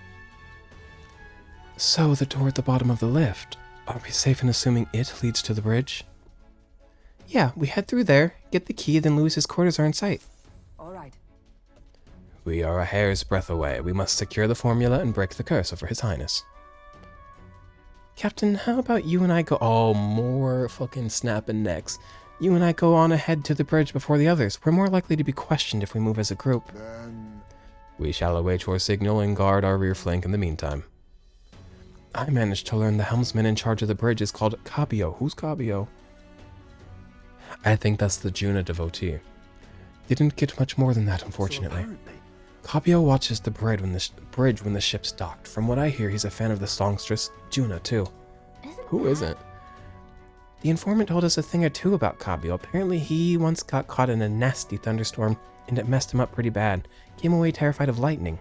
So, the door at the bottom of the lift. Are we safe in assuming it leads to the bridge? Yeah, we head through there, get the key, then Luis's quarters are in sight. All right. We are a hair's breadth away. We must secure the formula and break the curse over His Highness. Captain, how about you and I go... Oh, more fucking snapping necks. You and I go on ahead to the bridge before the others. We're more likely to be questioned if we move as a group. Then We shall await your signal and guard our rear flank in the meantime. I managed to learn the helmsman in charge of the bridge is called Cabio. Who's Cabio? I think that's the Juna devotee. Didn't get much more than that, unfortunately. So apparently, Cabio watches the bridge when the ship's docked. From what I hear, he's a fan of the songstress Juna, too. Who isn't? The informant told us a thing or two about Cabio. Apparently, he once got caught in a nasty thunderstorm, and it messed him up pretty bad. Came away terrified of lightning.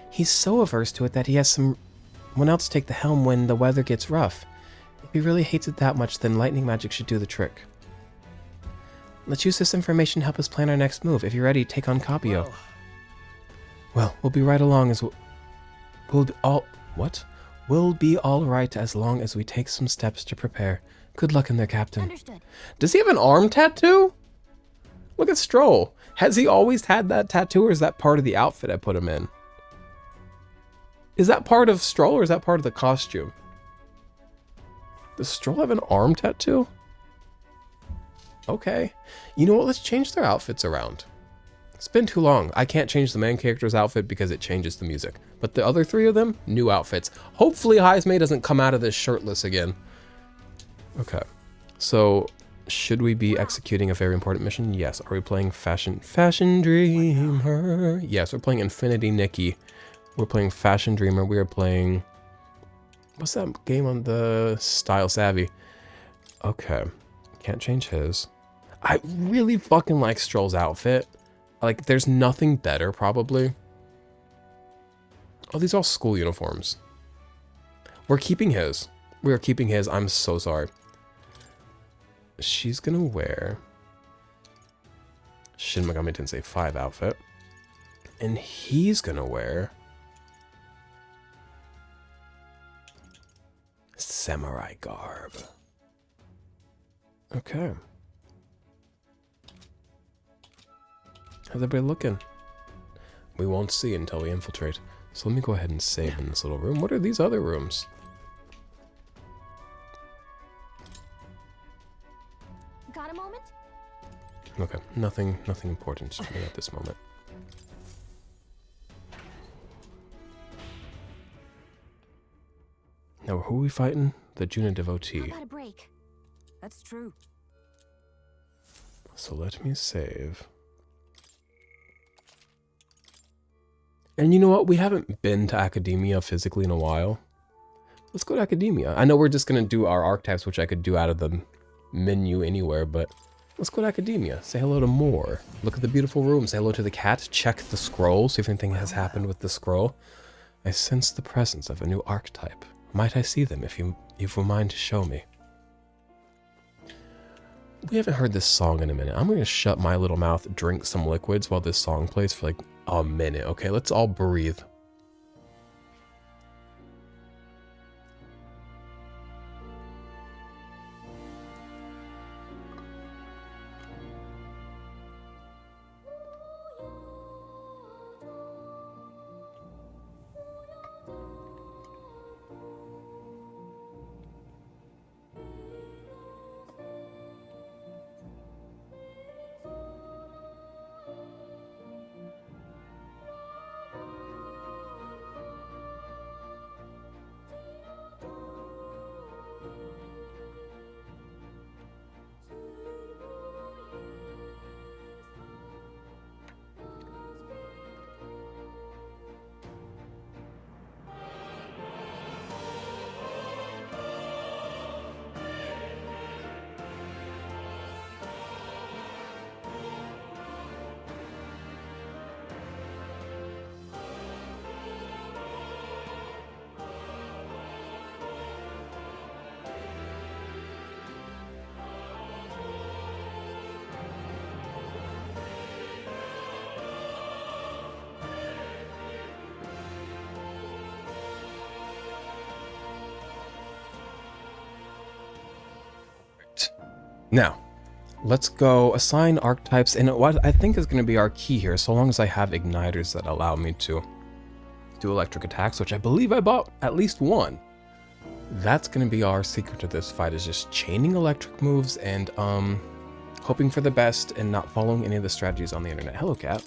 He's so averse to it that he has someone else take the helm when the weather gets rough. If he really hates it that much, then lightning magic should do the trick. Let's use this information to help us plan our next move. If you're ready, take on Cabio. Well, we'll be right along as We'll be all right as long as we take some steps to prepare. Good luck in there, Captain. Understood. Does he have an arm tattoo? Look at Stroll. Has he always had that tattoo, or is that part of the outfit I put him in? Is that part of Stroll, or is that part of the costume? Does Stroll have an arm tattoo? Okay. You know what? Let's change their outfits around. It's been too long. I can't change the main character's outfit because it changes the music. But the other 3 of them, new outfits. Hopefully Heismay doesn't come out of this shirtless again. Okay. So, should we be executing a very important mission? Yes. Are we playing Fashion Dreamer? Yes, we're playing Infinity Nikki. We're playing Fashion Dreamer. We are playing What's that game on the Style Savvy? Okay. Can't change his. I really fucking like Stroll's outfit. Like, there's nothing better, probably. Oh, these are all school uniforms. We're keeping his. We are keeping his. I'm so sorry. She's gonna wear Shin Megami Tensei 5 outfit. And he's gonna wear samurai garb. Okay. How's everybody looking? We won't see until we infiltrate. So let me go ahead and save in this little room. What are these other rooms? Got a moment? Okay, nothing important to me at this moment. Now, who are we fighting? The Juna How devotee. about a break? That's true. So let me save. And you know what? We haven't been to Academia physically in a while. Let's go to Academia. I know we're just going to do our archetypes, which I could do out of the menu anywhere, but let's go to Academia. Say hello to Moore. Look at the beautiful room. Say hello to the cat. Check the scroll. See if anything has happened with the scroll. I sense the presence of a new archetype. Might I see them if you were mind to show me? We haven't heard this song in a minute. I'm going to shut my little mouth, drink some liquids while this song plays for like a minute. Okay, let's all breathe. Now, let's go assign archetypes, and what I think is going to be our key here, so long as I have igniters that allow me to do electric attacks, which I believe I bought at least one. That's going to be our secret to this fight, is just chaining electric moves and hoping for the best and not following any of the strategies on the internet. Hello, cat.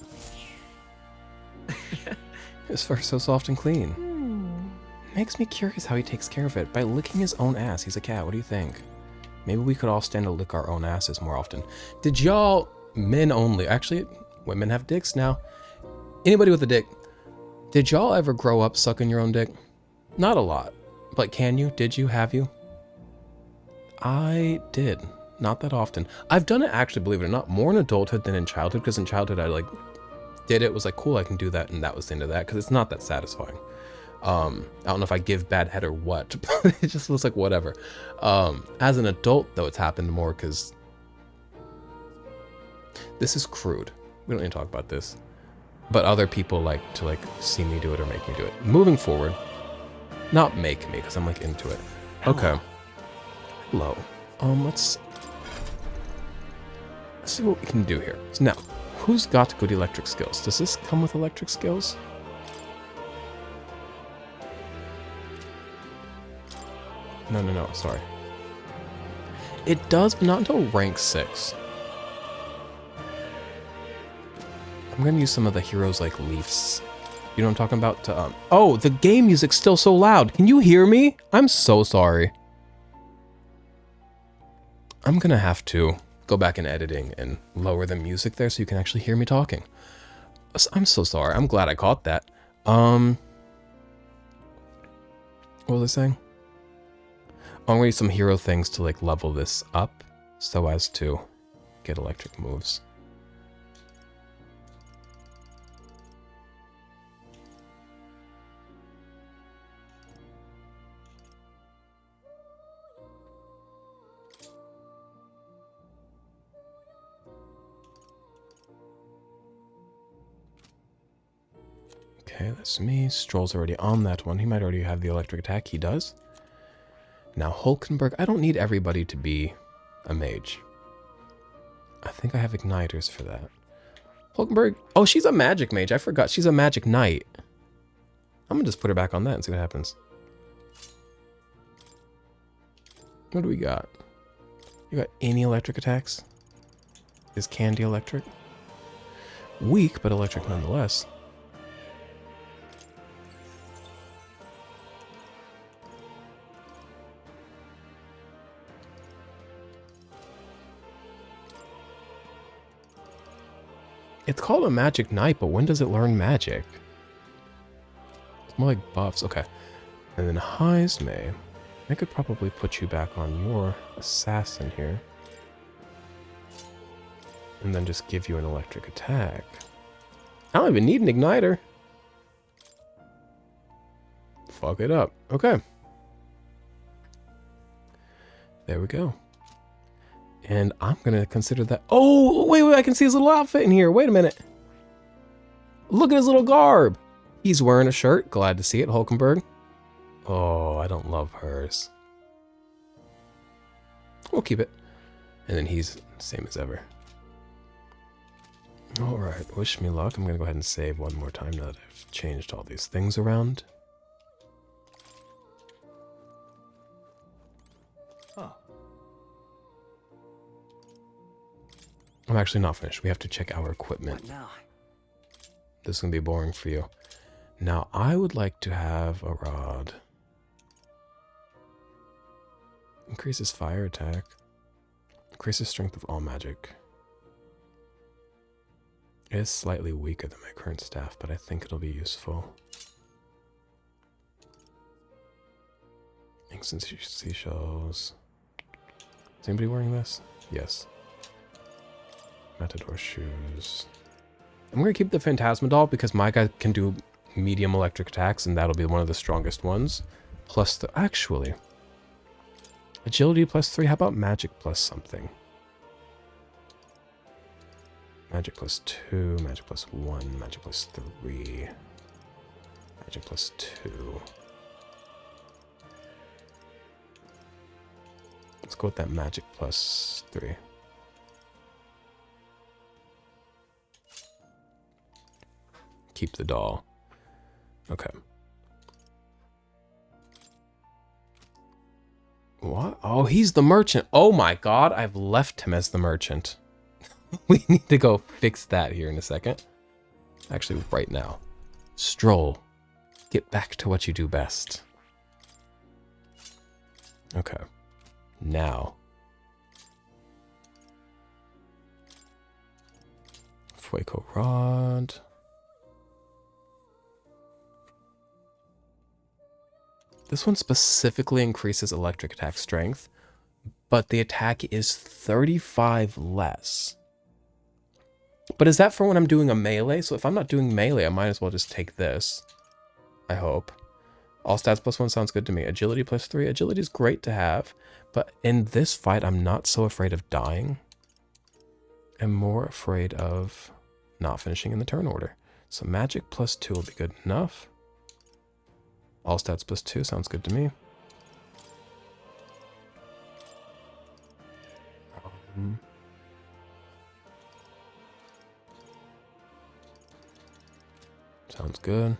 His fur's so soft and clean. Makes me curious how he takes care of it. By licking his own ass. He's a cat. What do you think? Maybe we could all stand to lick our own asses more often. Did y'all, men only, actually, women have dicks now. Anybody with a dick, did y'all ever grow up sucking your own dick? Not a lot, but can you? Did you? Have you? I did. Not that often. I've done it, actually, believe it or not, more in adulthood than in childhood, because in childhood I like did it, was like, cool, I can do that, and that was the end of that, because it's not that satisfying. I don't know if I give bad head or what, but it just looks like whatever. As an adult, though, it's happened more because this is crude. We don't need to talk about this, but other people like to see me do it or make me do it. Moving forward, not make me, because I'm like into it. Okay. Hello. Let's see what we can do here. So now, who's got good electric skills? Does this come with electric skills? No, sorry. It does, but not until rank 6. I'm gonna use some of the heroes like Leafs. You know what I'm talking about? Oh, the game music's still so loud. Can you hear me? I'm so sorry. I'm gonna have to go back in editing and lower the music there so you can actually hear me talking. I'm so sorry. I'm glad I caught that. What was I saying? I'm gonna use some hero things to like level this up so as to get electric moves. Okay, that's me. Stroll's already on that one. He might already have the electric attack. He does. Now, Hulkenberg, I don't need everybody to be a mage. I think I have igniters for that. Hulkenberg, oh, she's a magic mage. I forgot. She's a magic knight. I'm going to just put her back on that and see what happens. What do we got? You got any electric attacks? Is Candy electric? Weak, but electric nonetheless. It's called a magic knight, but when does it learn magic? It's more like buffs. Okay. And then Heisme. I could probably put you back on your assassin here. And then just give you an electric attack. I don't even need an igniter. Fuck it up. Okay. There we go. And I'm going to consider that... Oh, wait, I can see his little outfit in here. Wait a minute. Look at his little garb. He's wearing a shirt. Glad to see it, Hulkenberg. Oh, I don't love hers. We'll keep it. And then he's same as ever. All right, wish me luck. I'm going to go ahead and save one more time now that I've changed all these things around. Oh. I'm actually not finished. We have to check our equipment. What now? This is going to be boring for you. Now, I would like to have a rod. Increases fire attack. Increases strength of all magic. It is slightly weaker than my current staff, but I think it'll be useful. Instant seashells. Is anybody wearing this? Yes. Matador shoes. I'm going to keep the Phantasma doll because my guy can do medium electric attacks, and that'll be one of the strongest ones. Plus the... Actually... Agility +3. How about magic plus something? Magic +2. Magic +1. Magic +3. Magic +2. Let's go with that magic +3. Keep the doll. Okay. What? Oh, he's the merchant. Oh my god, I've left him as the merchant. We need to go fix that here in a second. Actually, right now. Stroll. Get back to what you do best. Okay. Now. Fuego Rod. This one specifically increases electric attack strength, but the attack is 35 less. But is that for when I'm doing a melee? So if I'm not doing melee, I might as well just take this. I hope. All stats +1 sounds good to me. Agility +3. Agility is great to have, but in this fight, I'm not so afraid of dying. I'm more afraid of not finishing in the turn order. So magic +2 will be good enough. All stats +2 sounds good to me. Sounds good.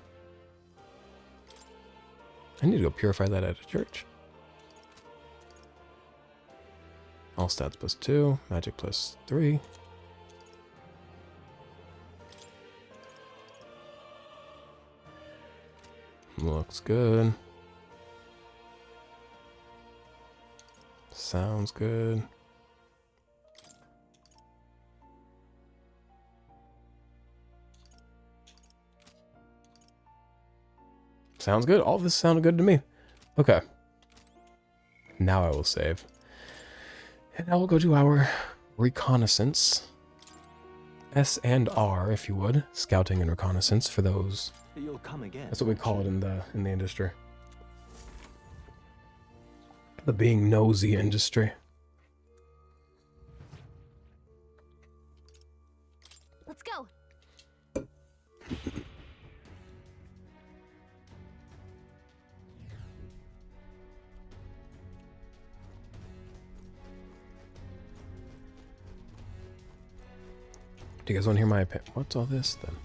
I need to go purify that at a church. All stats +2, magic +3. Looks good. Sounds good. Sounds good. All of this sounded good to me. Okay. Now I will save. And I will go do our reconnaissance. S and R, if you would. Scouting and reconnaissance for those. You'll come again. That's what we call it in the industry. The being nosy industry. Let's go. Do you guys want to hear my opinion? What's all this then?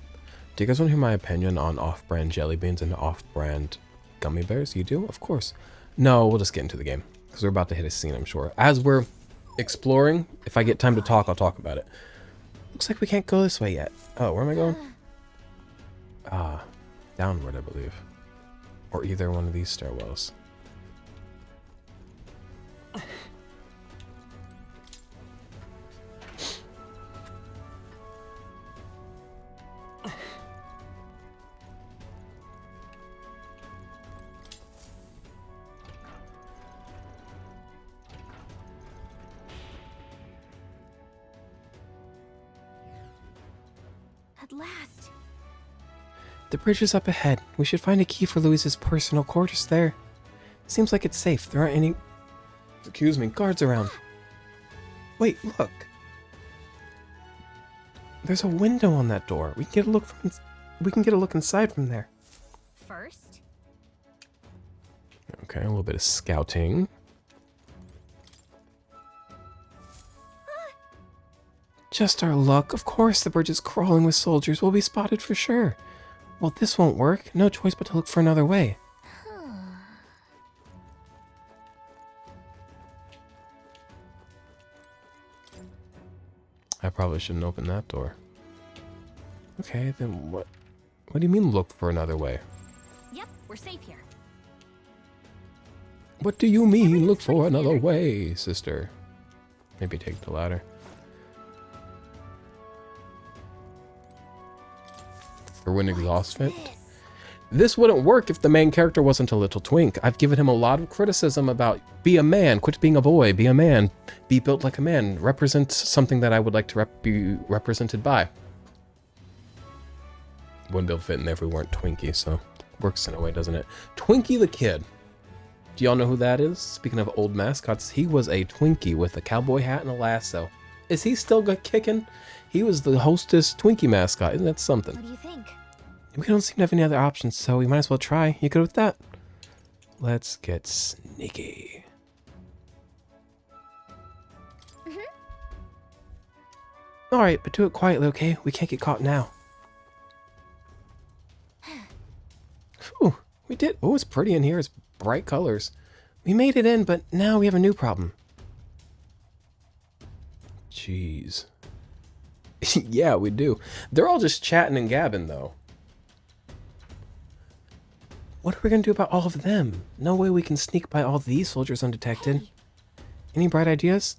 Do you guys want to hear my opinion on off-brand jelly beans and off-brand gummy bears? You do? Of course. No, we'll just get into the game. Because we're about to hit a scene, I'm sure. As we're exploring, if I get time to talk, I'll talk about it. Looks like we can't go this way yet. Oh, where am I going? Downward, I believe. Or either one of these stairwells. At last. The bridge is up ahead. We should find a key for Louise's personal quarters there. Seems like it's safe. There aren't any... Excuse me. guards around. Wait, look. There's a window on that door. We can get a look from... We can get a look inside from there. First, Okay, a little bit of scouting. Just our luck. Of course the bridge is crawling with soldiers. We'll be spotted for sure. Well, this won't work. No choice but to look for another way. I probably shouldn't open that door. Okay, then what? What do you mean look for another way? yep, we're safe here. What do you mean look for another way, sister? Maybe take the ladder. For when exhaust vent. This wouldn't work if the main character wasn't a little twink. I've given him a lot of criticism about be a man, quit being a boy, be a man, be built like a man, represent something that I would like to be represented by. Wouldn't be able to fit in there if we weren't Twinkie, so works in a way, doesn't it? Twinkie the Kid. Do y'all know who that is? Speaking of old mascots, he was a Twinkie with a cowboy hat and a lasso. Is he still kicking? He was the hostess Twinkie mascot. Isn't that something? What do you think? We don't seem to have any other options, so we might as well try. You good with that? Let's get sneaky. Alright, but do it quietly, okay? We can't get caught now. Phew, we did. Oh, it's pretty in here. It's bright colors. We made it in, but now we have a new problem. Jeez. Yeah, we do. They're all just chatting and gabbing, though. What are we going to do about all of them? No way we can sneak by all these soldiers undetected. Any bright ideas?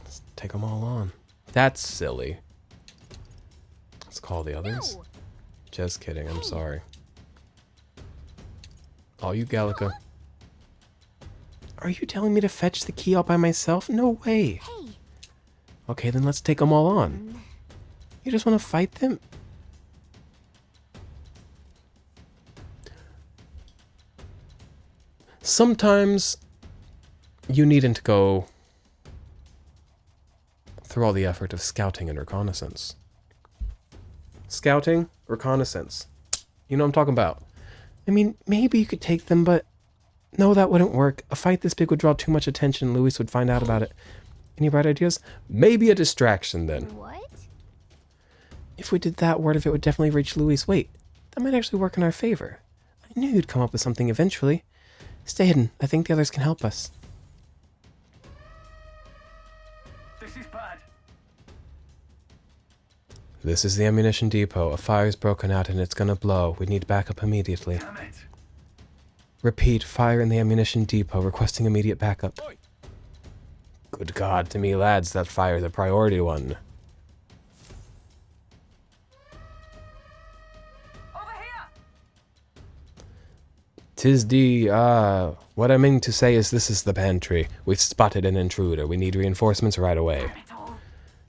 Let's take them all on. That's silly. Let's call the others. No. Just kidding, I'm sorry. All you Gallica. Are you telling me to fetch the key all by myself? No way. Hey, Okay, then let's take them all on. You just want to fight them? Sometimes you needn't to go through all the effort of scouting and reconnaissance. Scouting, reconnaissance. You know what I'm talking about. I mean, maybe you could take them, but... No, that wouldn't work. A fight this big would draw too much attention. Louis would find out about it. Any bright ideas? Maybe a distraction then. what? If we did that, word of it would definitely reach Louis. Wait, that might actually work in our favor. I knew you'd come up with something eventually. Stay hidden. I think the others can help us. This is bad. This is the ammunition depot. A fire's broken out and it's gonna blow. We need backup immediately. Damn it. Repeat, fire in the ammunition depot, requesting immediate backup. Good God, to me lads, that fire's a priority one. 'Tis the, what I mean to say is this is the pantry. We've spotted an intruder. We need reinforcements right away.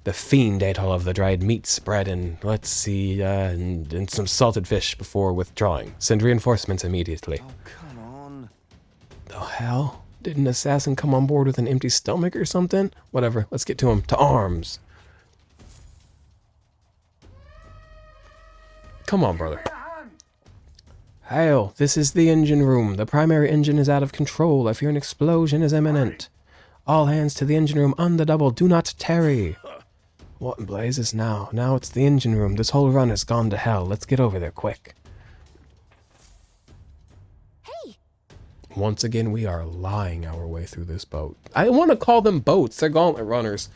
The fiend ate all of the dried meats, bread, and let's see, and some salted fish before withdrawing. Send reinforcements immediately. Oh, come on. The hell? Did an assassin come on board with an empty stomach or something? Whatever, let's get to him. To arms! Come on, brother. Hail, this is the engine room. The primary engine is out of control. I fear an explosion is imminent. All hands to the engine room on the double. Do not tarry. What in blazes now? Now it's the engine room. This whole run has gone to hell. Let's get over there quick. Hey! Once again, we are lying our way through this boat. I want to call them boats. They're gauntlet runners.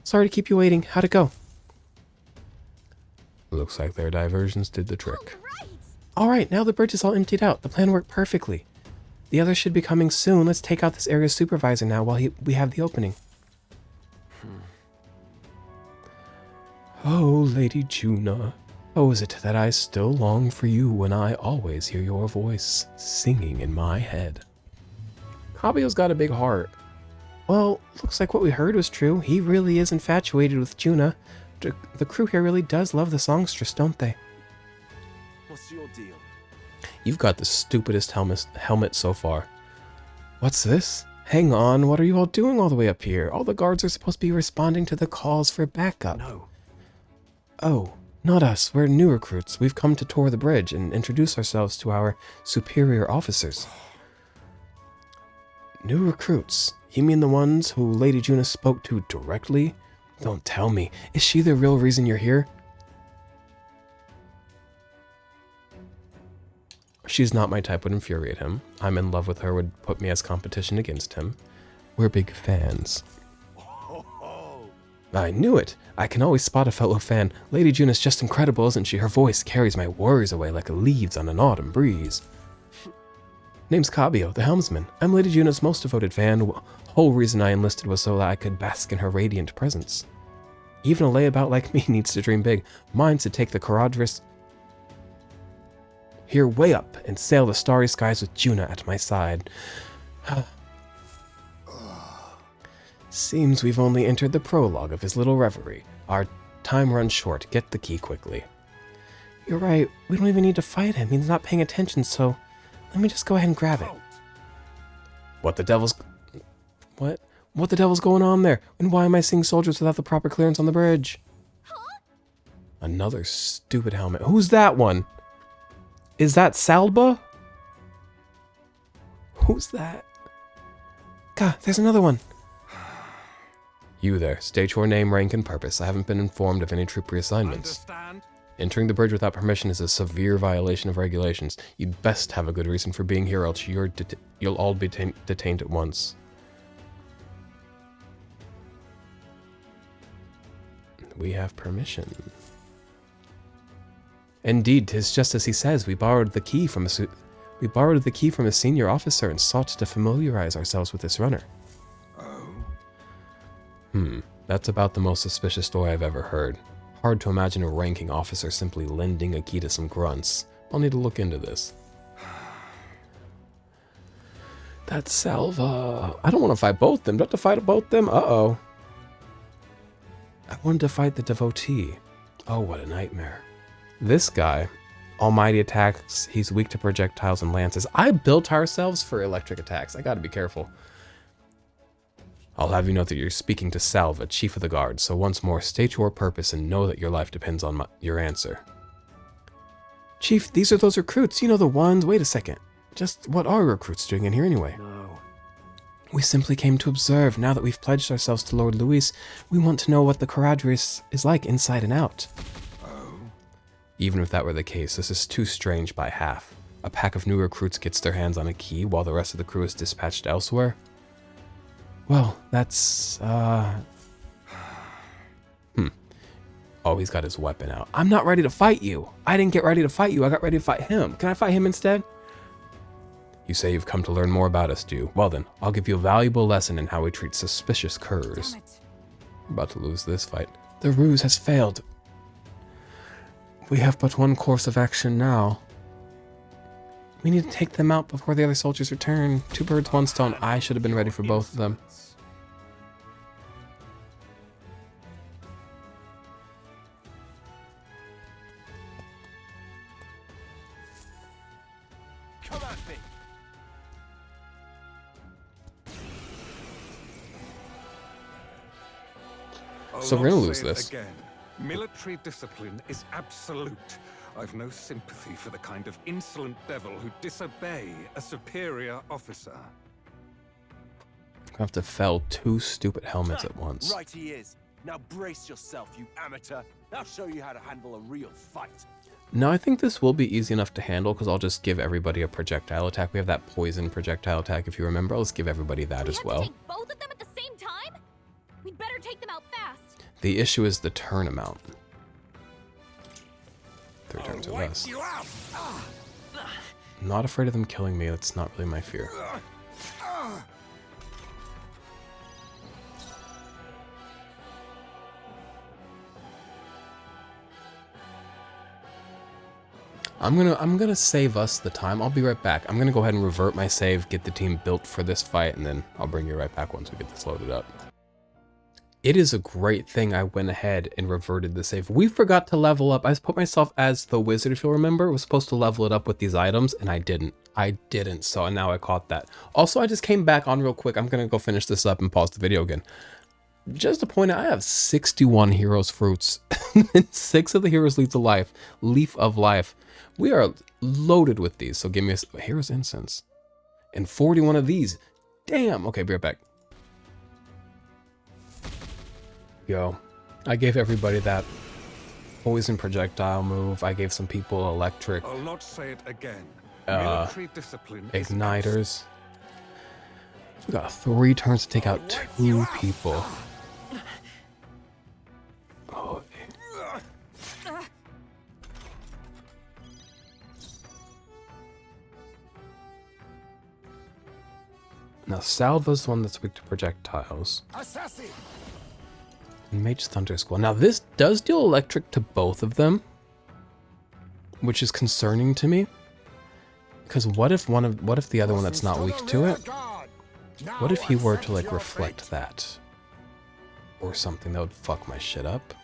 Sorry to keep you waiting. How'd it go? Looks like their diversions did the trick. All right, now the bridge is all emptied out. The plan worked perfectly. The others should be coming soon. Let's take out this area's supervisor now while we have the opening. Oh, Lady Juna, how is it that I still long for you when I always hear your voice singing in my head? Kabio's got a big heart. Well, looks like what we heard was true. He really is infatuated with Juna. The crew here really does love the songstress, don't they? What's your deal? You've got the stupidest helmet so far. What's this? Hang on, what are you all doing all the way up here? All the guards are supposed to be responding to the calls for backup. No. Oh, not us. We're new recruits. We've come to tour the bridge and introduce ourselves to our superior officers. New recruits? You mean the ones who Lady Juna spoke to directly? Don't tell me. Is she the real reason you're here? She's not my type, would infuriate him. I'm in love with her, would put me as competition against him. We're big fans. I knew it. I can always spot a fellow fan. Lady Juna's just incredible, isn't she? Her voice carries my worries away like leaves on an autumn breeze. Name's Kabio, the helmsman. I'm Lady Juna's most devoted fan. Whole reason I enlisted was so that I could bask in her radiant presence. Even a layabout like me needs to dream big. Mine's to take the Caradris here way up and sail the starry skies with Juna at my side. Seems we've only entered the prologue of his little reverie. Our time runs short. Get the key quickly. You're right. We don't even need to fight him. He's not paying attention, so let me just go ahead and grab it. What the devil's going on there? And why am I seeing soldiers without the proper clearance on the bridge? Huh? Another stupid helmet. Who's that one? Is that Salba? Who's that? God, there's another one. You there. State your name, rank, and purpose. I haven't been informed of any troop reassignments. Understand? Entering the bridge without permission is a severe violation of regulations. You'd best have a good reason for being here, else you'll all be detained at once. We have permission. Indeed, 'tis just as he says. We borrowed the key from a senior officer and sought to familiarize ourselves with this runner. That's about the most suspicious story I've ever heard. Hard to imagine a ranking officer simply lending a key to some grunts. I'll need to look into this. That's Salva. I don't want to fight both them. Do I have to fight both them? Uh-oh. I wanted to fight the devotee. Oh, what a nightmare. This guy, almighty attacks. He's weak to projectiles and lances. I built ourselves for electric attacks. I gotta be careful. I'll have you know that you're speaking to Salva, Chief of the Guard, so once more, state your purpose and know that your life depends on your answer. Chief, these are those recruits. You know the ones. Wait a second. Just what are recruits doing in here anyway? No. We simply came to observe. Now that we've pledged ourselves to Lord Luis, we want to know what the Caradris is like inside and out. Even if that were the case, this is too strange by half. A pack of new recruits gets their hands on a key while the rest of the crew is dispatched elsewhere? Well, that's, Oh, he's got his weapon out. I'm not ready to fight you. I didn't get ready to fight you. I got ready to fight him. Can I fight him instead? You say you've come to learn more about us, do you? Well then, I'll give you a valuable lesson in how we treat suspicious curs. We're about to lose this fight. The ruse has failed. We have but one course of action now. We need to take them out before the other soldiers return. 2 birds, 1 stone. I should have been ready for both of them. Come at me. So we're gonna lose this. Again. Military discipline is absolute. I've no sympathy for the kind of insolent devil who disobey a superior officer. I have to fell 2 stupid helmets at once. Right he is. Now brace yourself, you amateur. I'll show you how to handle a real fight. Now I think this will be easy enough to handle because I'll just give everybody a projectile attack. We have that poison projectile attack if you remember. Let's give everybody that as well. We have to take both of them at the same time? We'd better take them out fast. The issue is the turn amount. 3 turns or less. I'm not afraid of them killing me. That's not really my fear. I'm gonna save us the time. I'll be right back. I'm gonna go ahead and revert my save, get the team built for this fight, and then I'll bring you right back once we get this loaded up. It is a great thing I went ahead and reverted the save. We forgot to level up. I put myself as the wizard, if you'll remember. I was supposed to level it up with these items, and I didn't. So now I caught that. Also, I just came back on real quick. I'm gonna go finish this up and pause the video again. Just to point out, I have 61 heroes fruits and 6 of the heroes leaf of life. We are loaded with these. So give me a hero's incense and 41 of these. Damn. Okay, be right back. Yo, I gave everybody that poison projectile move. I gave some people electric I'll not say it again. Military discipline is igniters. We got 3 turns to take out 2 people. Oh. Now Salva's the one that's weak to projectiles. Assassin! And Mage Thunder Squall. Now this does deal electric to both of them, which is concerning to me. Because what if the other one that's not weak to it? What if he were to like reflect that? Or something that would fuck my shit up?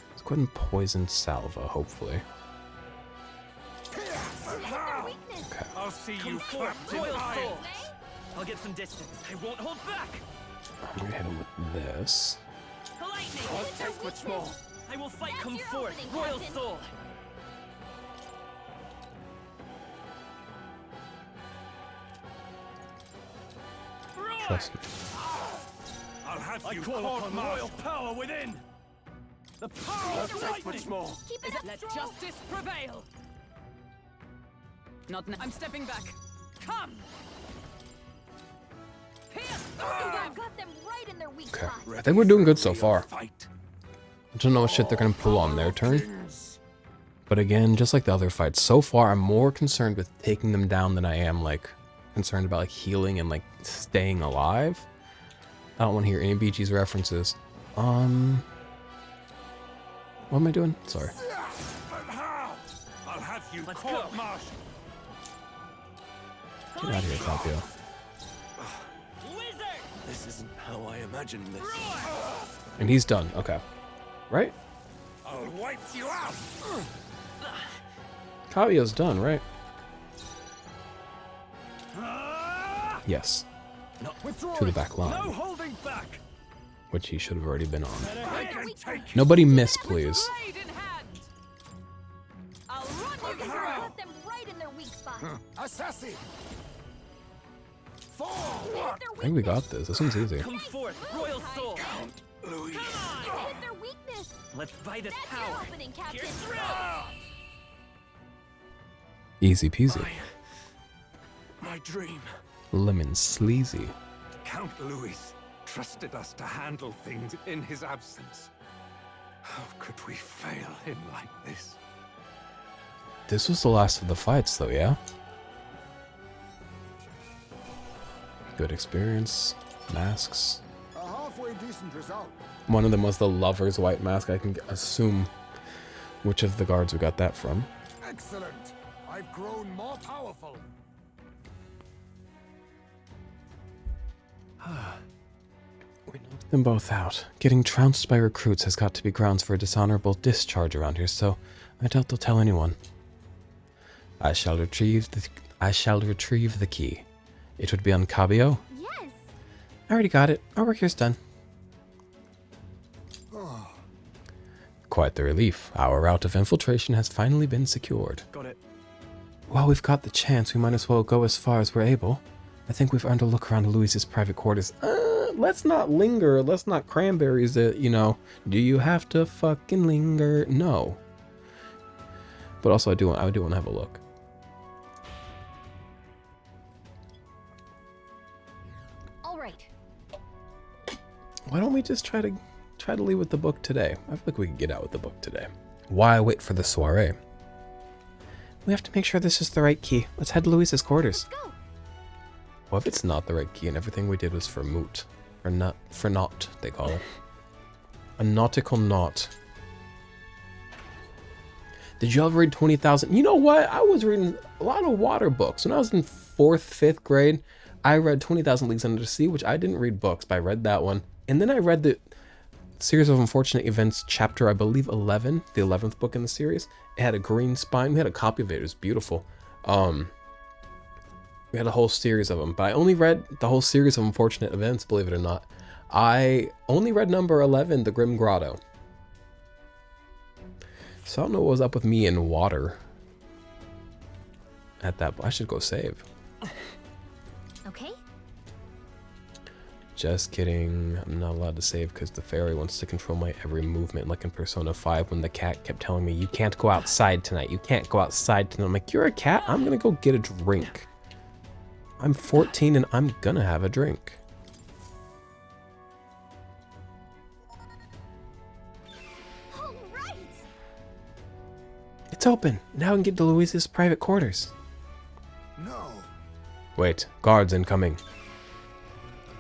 Let's go ahead and poison Salva, hopefully. Okay. I'll see you clapped in Royal iron. Sword. I'll get some distance. I won't hold back. I'm gonna hit him with this. Lightning. Won't take much more. I will fight. That's Come your forth. opening, Royal Captain. Sword. Trust me. I'll have I you call upon court-martialed. royal power within. The power Won't of take much lightning. more. Keep it up, Let Stroll. justice prevail. Not now. I'm stepping back. Come. Pierce through them. Got them right in their weak Okay. spot. I think we're doing good so far. Fight. I don't know what shit they're gonna pull on their turn. But again, just like the other fights, so far I'm more concerned with taking them down than I am like concerned about like healing and like staying alive. I don't want to hear any BG's references. What am I doing? Sorry. I'll have you Let's go. court-martialed. Get out of here, Tapio. Wizard. This isn't how I imagined this. And he's done. Okay. Right? I'll wipe you out. Tapio's done, right? Yes. To the back No line, holding back. which he should have already been on. I can take Nobody miss, please. Blade in hand. I'll run you through. Got them right in their weak spot. Assassin! Fall! I think we got this. This one's easy. Come forth. Royal Sword. Louis. Hit their weakness. Let's buy this That's power. your opening, Captain. Here's through. Easy peasy. My dream. Lemon sleazy. Count Louis trusted us to handle things in his absence. How could we fail him like this? This was the last of the fights, though, yeah? Good experience. Masks. A halfway decent result. One of them was the Lover's White Mask. I can assume which of the guards we got that from. Excellent. I I've grown more powerful. We knocked them both out. Getting trounced by recruits has got to be grounds for a dishonorable discharge around here, so I doubt they'll tell anyone. I shall retrieve the key. It would be on Cabio. Yes. I already got it. Our work here's done. Quite the relief. Our route of infiltration has finally been secured. Got it. While we've got the chance, we might as well go as far as we're able. I think we've earned a look around Louise's private quarters. Let's not linger. Let's not cranberries it, you know. Do you have to fucking linger? No. But also I do want to have a look. All right. Why don't we just try to leave with the book today? I feel like we could get out with the book today. Why wait for the soiree? We have to make sure this is the right key. Let's head to Louise's quarters. Let's go. What if it's not the right key and everything we did was for moot? For naught, they call it. A nautical knot. Did you ever read 20,000? You know what? I was reading a lot of water books. When I was in 4th, 5th grade, I read 20,000 Leagues Under the Sea, which I didn't read books, but I read that one. And then I read the Series of Unfortunate Events chapter, I believe 11, the 11th book in the series. It had a green spine. We had a copy of it. It was beautiful. We had a whole series of them, but I only read the whole series of Unfortunate Events, believe it or not. I only read number 11, The Grim Grotto. So I don't know what was up with me in water at that point. I should go save. Okay. Just kidding. I'm not allowed to save because the fairy wants to control my every movement, like in Persona 5 when the cat kept telling me, you can't go outside tonight. You can't go outside tonight. I'm like, you're a cat? I'm going to go get a drink. I'm 14 and I'm going to have a drink. All right. It's open. Now I can get to Louise's private quarters. No. Wait, guards incoming.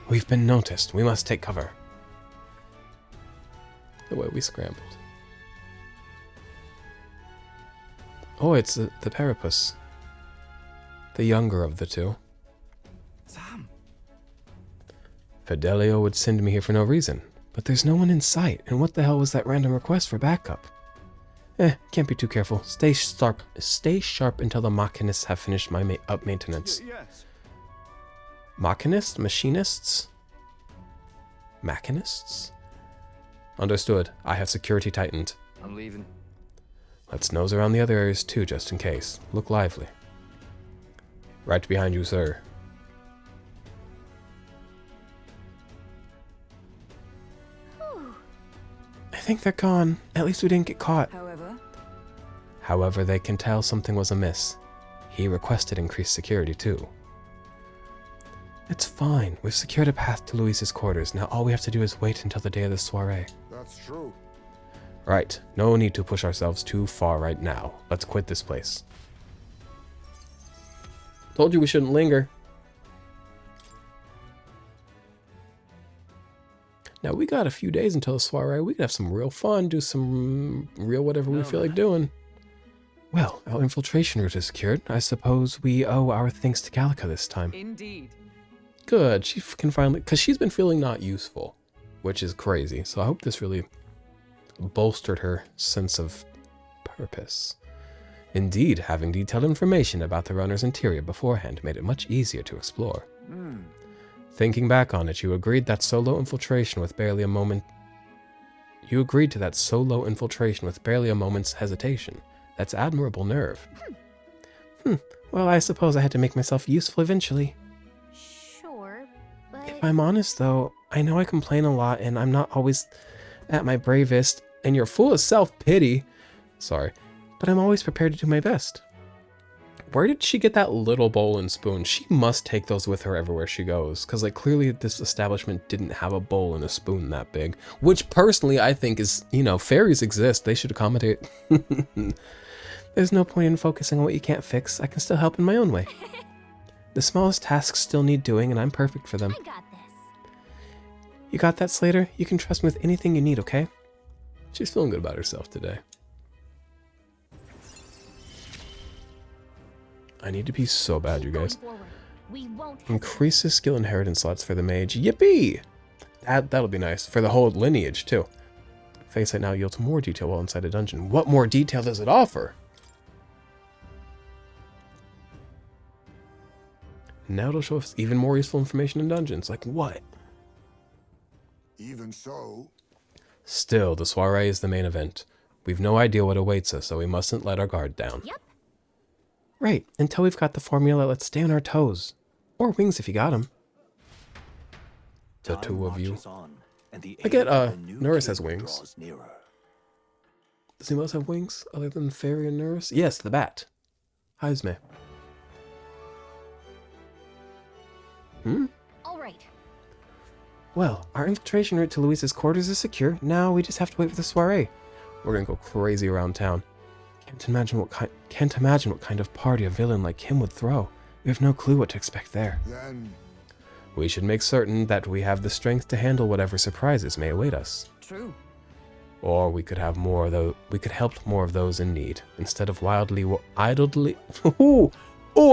We've been noticed. We must take cover. The way we scrambled. Oh, it's the Parapus. The younger of the two. Sam. Fidelio would send me here for no reason, but there's no one in sight, and what the hell was that random request for backup? Can't be too careful. Stay sharp until the machinists have finished my maintenance. Yes. Machinists? Machinists? Machinists? Understood. I have security tightened. I'm leaving. Let's nose around the other areas too, just in case. Look lively. Right behind you, sir. Whew. I think they're gone. At least we didn't get caught. However, They can tell something was amiss. He requested increased security too. It's fine. We've secured a path to Louise's quarters. Now all we have to do is wait until the day of the soiree. That's true. Right. No need to push ourselves too far right now. Let's quit this place. Told you we shouldn't linger. Now we got a few days until the soiree. We could have some real fun, do some real whatever we feel like doing. Well, our infiltration route is secured. I suppose we owe our thanks to Gallica this time. indeed. Good. She can finally, because she's been feeling not useful, which is crazy. So I hope this really bolstered her sense of purpose. Indeed, having detailed information about the runner's interior beforehand made it much easier to explore. Thinking back on it, you agreed to that solo infiltration with barely a moment's hesitation. That's admirable nerve. Well, I suppose I had to make myself useful eventually. Sure, but If I'm honest, though, I know I complain a lot and I'm not always at my bravest, and you're full of self-pity. Sorry, but I'm always prepared to do my best. Where did she get that little bowl and spoon? She must take those with her everywhere she goes, because like clearly this establishment didn't have a bowl and a spoon that big, which personally I think is, you know, fairies exist. They should accommodate. There's no point in focusing on what you can't fix. I can still help in my own way. The smallest tasks still need doing, and I'm perfect for them. I got this. You got that, Slater? You can trust me with anything you need, okay? She's feeling good about herself today. I need to pee so bad, you guys. Going forward, we won't Increases skill inheritance slots for the mage. Yippee! That'll be nice. For the whole lineage, too. Face it now yields more detail while inside a dungeon. What more detail does it offer? Now it'll show us even more useful information in dungeons. Like what? Even so, Still, the soiree is the main event. We've no idea what awaits us, so we mustn't let our guard down. Yep. Right, until we've got the formula, let's stay on our toes. Or wings if you got them. The Time two of you. marches on, and the I get, age of a new Norris has king wings. draws nearer. Does anyone else have wings other than Fairy and Nurse? Yes, the bat. Heisme. All right. Well, our infiltration route to Luis's quarters is secure. Now we just have to wait for the soiree. We're gonna go crazy around town. Can't imagine what kind of party a villain like him would throw. We have no clue what to expect there. Then We should make certain that we have the strength to handle whatever surprises may await us. True. Or we could have more, though. We could help more of those in need instead of idly. Ooh,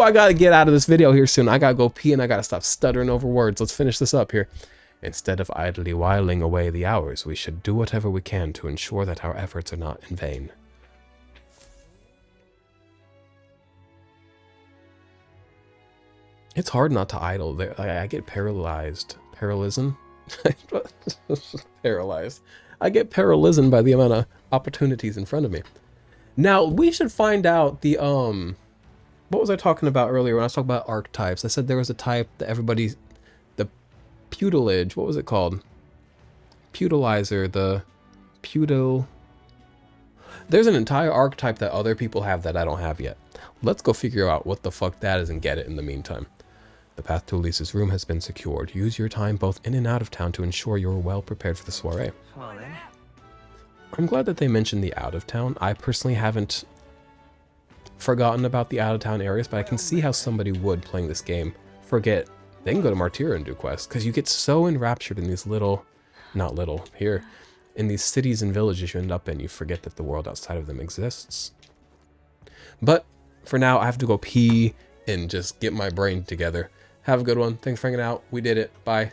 I gotta get out of this video here soon. I gotta go pee and I gotta stop stuttering over words. Let's finish this up here. Instead of idly whiling away the hours, we should do whatever we can to ensure that our efforts are not in vain. It's hard not to idle. I get paralyzed. Paralysm? Paralyzed. I get paralysm by the amount of opportunities in front of me. Now, we should find out the, what was I talking about earlier when I was talking about archetypes? I said there was a type that everybody, the putilage, what was it called? Putilizer, the putil. There's an entire archetype that other people have that I don't have yet. Let's go figure out what the fuck that is and get it in the meantime. The path to Elise's room has been secured. Use your time both in and out of town to ensure you're well prepared for the soiree. Well then. I'm glad that they mentioned the out of town. I personally haven't forgotten about the out of town areas, but I can see how somebody would, playing this game, forget. They can go to Martyra and do quests, because you get so enraptured in these in these cities and villages you end up in, you forget that the world outside of them exists. But for now, I have to go pee and just get my brain together. Have a good one. Thanks for hanging out. We did it. Bye.